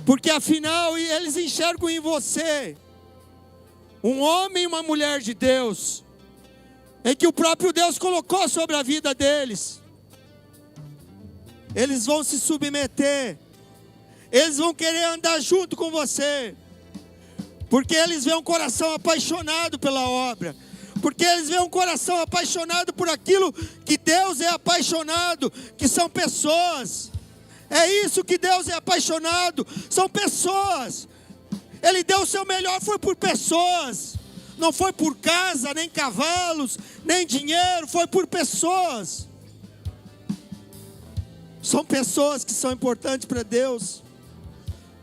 Porque afinal eles enxergam em você um homem e uma mulher de Deus, em que o próprio Deus colocou sobre a vida deles. Eles vão se submeter. Eles vão querer andar junto com você. Porque eles veem um coração apaixonado pela obra. Porque eles veem um coração apaixonado por aquilo que Deus é apaixonado, que são pessoas. É isso que Deus é apaixonado, são pessoas. Ele deu o seu melhor, foi por pessoas. Não foi por casa, nem cavalos, nem dinheiro, foi por pessoas. São pessoas que são importantes para Deus.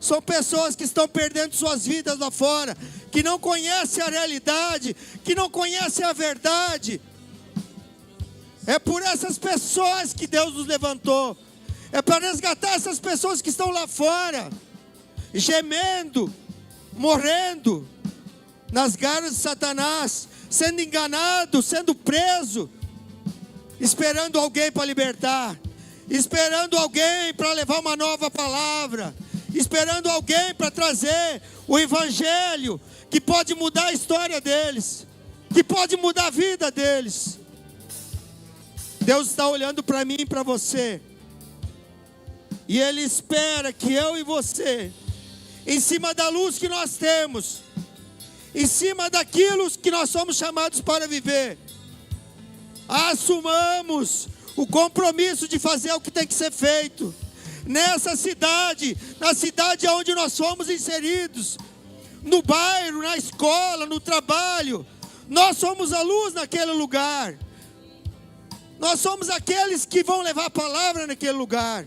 São pessoas que estão perdendo suas vidas lá fora, que não conhecem a realidade, que não conhecem a verdade. É por essas pessoas que Deus nos levantou. É para resgatar essas pessoas que estão lá fora, gemendo, morrendo nas garras de Satanás, sendo enganado, sendo preso, esperando alguém para libertar, esperando alguém para levar uma nova palavra, esperando alguém para trazer o evangelho que pode mudar a história deles, que pode mudar a vida deles. Deus está olhando para mim e para você, e Ele espera que eu e você, em cima da luz que nós temos, em cima daquilo que nós somos chamados para viver, assumamos o compromisso de fazer o que tem que ser feito nessa cidade, na cidade onde nós fomos inseridos, no bairro, na escola, no trabalho. Nós somos a luz naquele lugar. Nós somos aqueles que vão levar a palavra naquele lugar.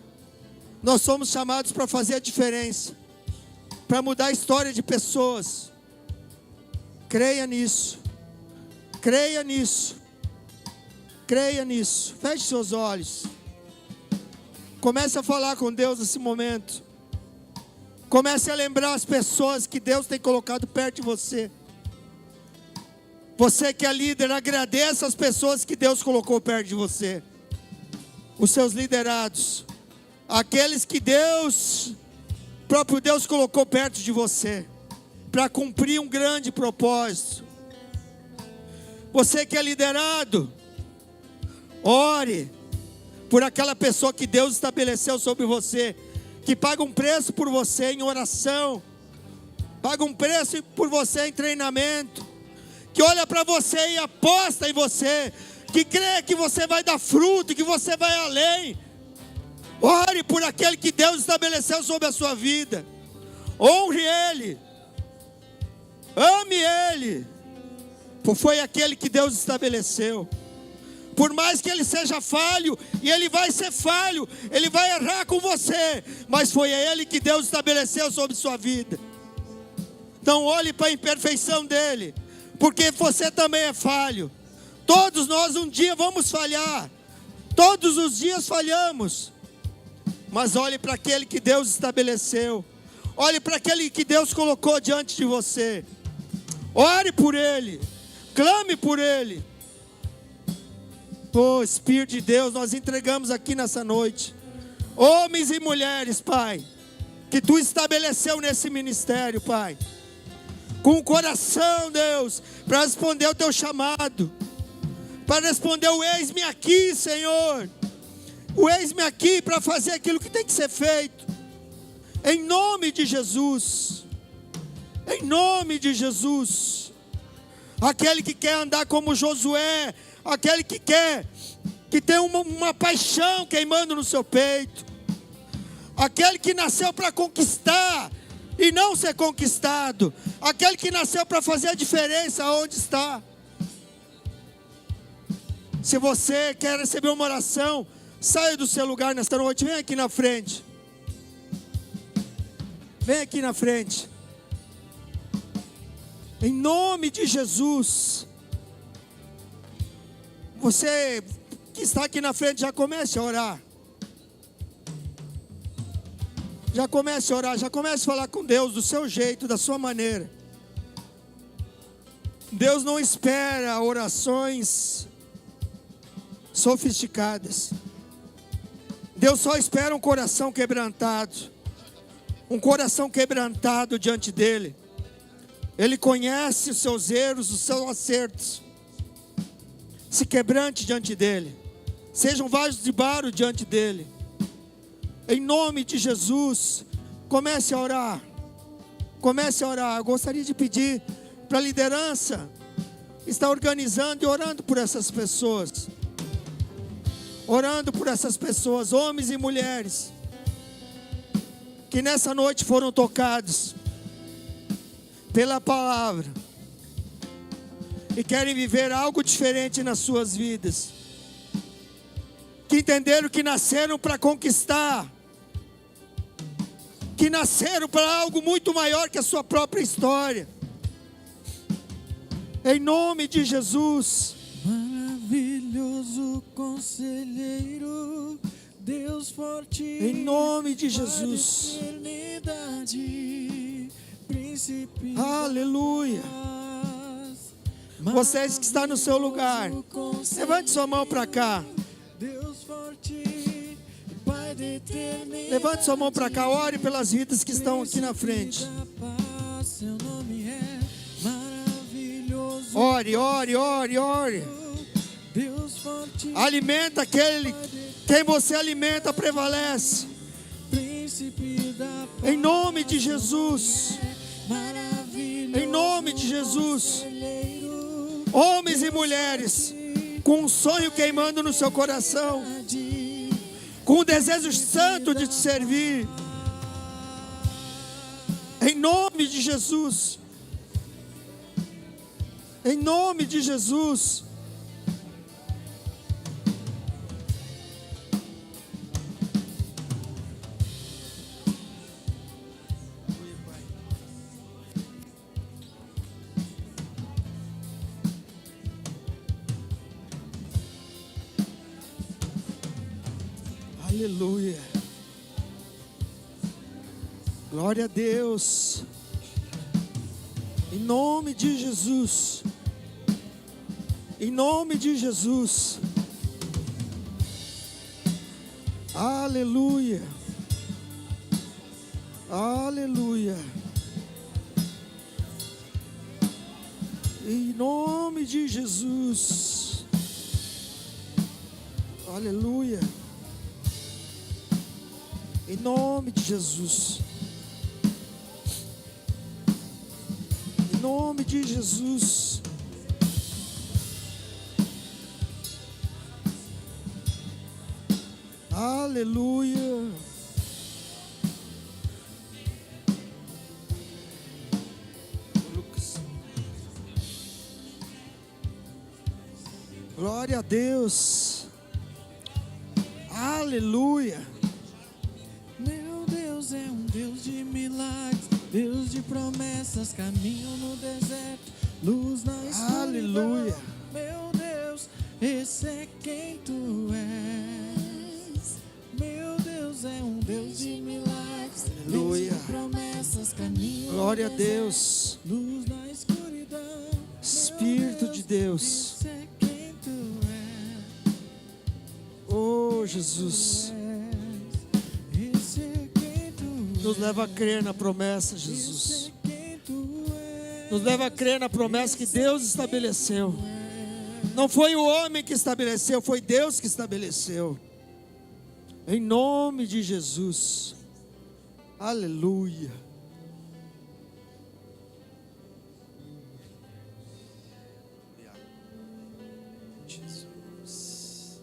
Nós somos chamados para fazer a diferença, para mudar a história de pessoas. Creia nisso. Creia nisso. Creia nisso. Feche seus olhos. Comece a falar com Deus nesse momento. Comece a lembrar as pessoas que Deus tem colocado perto de você. Você que é líder, agradeça as pessoas que Deus colocou perto de você. Os seus liderados. Aqueles que próprio Deus colocou perto de você, para cumprir um grande propósito. Você que é liderado, ore por aquela pessoa que Deus estabeleceu sobre você, que paga um preço por você em oração, paga um preço por você em treinamento, que olha para você e aposta em você, que crê que você vai dar fruto, que você vai além. Ore por aquele que Deus estabeleceu sobre a sua vida. Honre Ele. Ame Ele. Foi aquele que Deus estabeleceu. Por mais que ele seja falho, e ele vai ser falho, ele vai errar com você, mas foi Ele que Deus estabeleceu sobre sua vida. Então olhe para a imperfeição dele, porque você também é falho. Todos nós um dia vamos falhar. Todos os dias falhamos. Mas olhe para aquele que Deus estabeleceu. Olhe para aquele que Deus colocou diante de você. Ore por Ele. Clame por Ele. Oh, Espírito de Deus, nós entregamos aqui nessa noite homens e mulheres, Pai, que Tu estabeleceu nesse ministério, Pai, com o coração, Deus, para responder o Teu chamado, para responder o eis-me aqui, Senhor. O eis-me aqui para fazer aquilo que tem que ser feito. Em nome de Jesus. Em nome de Jesus. Aquele que quer andar como Josué. Aquele que quer, que tem uma paixão queimando no seu peito. Aquele que nasceu para conquistar e não ser conquistado. Aquele que nasceu para fazer a diferença onde está. Se você quer receber uma oração, saia do seu lugar nesta noite, vem aqui na frente. Vem aqui na frente. Em nome de Jesus. Você que está aqui na frente, já comece a orar. Já comece a orar, já comece a falar com Deus do seu jeito, da sua maneira. Deus não espera orações sofisticadas. Deus só espera um coração quebrantado. Um coração quebrantado diante dEle. Ele conhece os seus erros, os seus acertos. Se quebrante diante dEle. Seja um vaso de barro diante dEle. Em nome de Jesus, comece a orar. Comece a orar. Eu gostaria de pedir para a liderança estar organizando e orando por essas pessoas. Orando por essas pessoas, homens e mulheres, que nessa noite foram tocados. pela palavra e querem viver algo diferente nas suas vidas, que entenderam que nasceram para conquistar, que nasceram para algo muito maior que a sua própria história. Em nome de Jesus. Maravilhoso conselheiro, Deus forte, em nome de Jesus. Príncipe, aleluia. Vocês que estão no seu lugar, levante sua mão para cá. Deus forte, Pai de eternidade, levante sua mão para cá, ore pelas vidas que estão aqui na frente. Seu nome é maravilhoso. Ore, ore, ore, ore. Deus forte, alimenta aquele quem você alimenta prevalece. Príncipe da paz, em nome de Jesus. Em nome de Jesus. Homens e mulheres com um sonho queimando no seu coração, com um desejo santo de te servir. Em nome de Jesus. Em nome de Jesus. Aleluia. Glória a Deus. Em nome de Jesus. Em nome de Jesus. Aleluia. Aleluia. Em nome de Jesus. Aleluia. Em nome de Jesus. Em nome de Jesus. Aleluia. Lucas. Glória a Deus. Aleluia. Meu Deus é um Deus de milagres, Deus de promessas, caminho no deserto, luz na escuridão. Aleluia. Meu Deus, esse é quem tu és. Meu Deus é um Deus de milagres, Aleluia. Deus de promessas, caminho Glória a no deserto, Deus. luz na escuridão. Espírito de Deus. Esse é quem tu és. Oh, Jesus. Esse é quem tu Nos leva a crer na promessa, Jesus. Esse é quem tu és. Nos leva a crer na promessa que Deus estabeleceu. Não foi o homem que estabeleceu, foi Deus que estabeleceu. Em nome de Jesus. Aleluia. Jesus.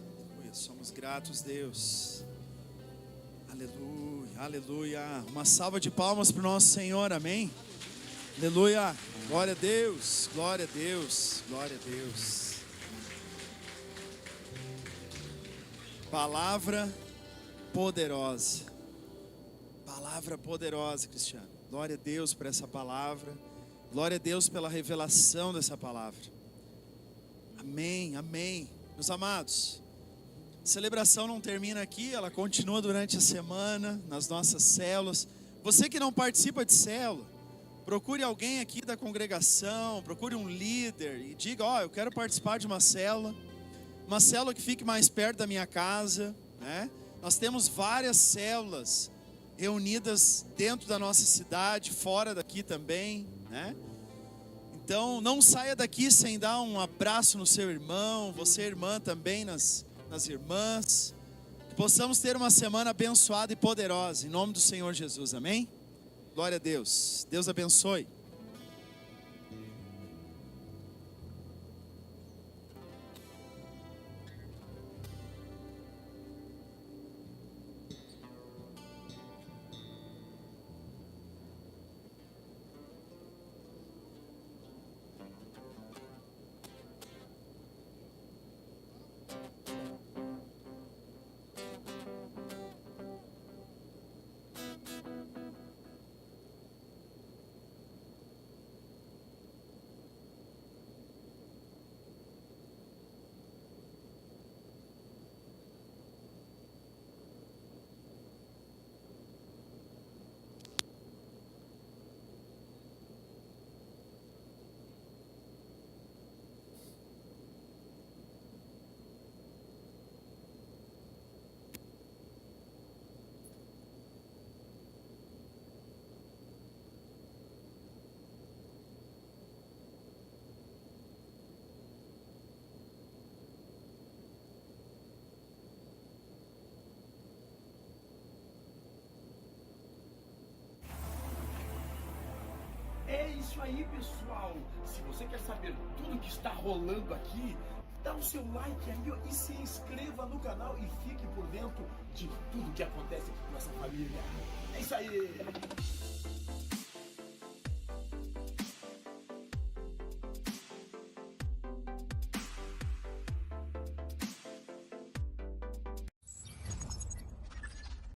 Somos gratos, Deus. Aleluia, aleluia. Uma salva de palmas para o nosso Senhor, amém? Aleluia. Glória a Deus, glória a Deus, glória a Deus. Palavra poderosa. Palavra poderosa, Cristiano. Glória a Deus por essa palavra. Glória a Deus pela revelação dessa palavra. Amém, amém. Meus amados, a celebração não termina aqui, ela continua durante a semana, nas nossas células. Você que não participa de célula, procure alguém aqui da congregação, procure um líder e diga, eu quero participar de uma célula que fique mais perto da minha casa, né? Nós temos várias células reunidas dentro da nossa cidade, fora daqui também, né? Então não saia daqui sem dar um abraço no seu irmão, você irmã também nas irmãs, que possamos ter uma semana abençoada e poderosa, em nome do Senhor Jesus, amém? Glória a Deus, Deus abençoe. isso aí, pessoal. Se você quer saber tudo que está rolando aqui, dá o seu like aí ó, e se inscreva no canal e fique por dentro de tudo que acontece aqui com essa família. É isso aí.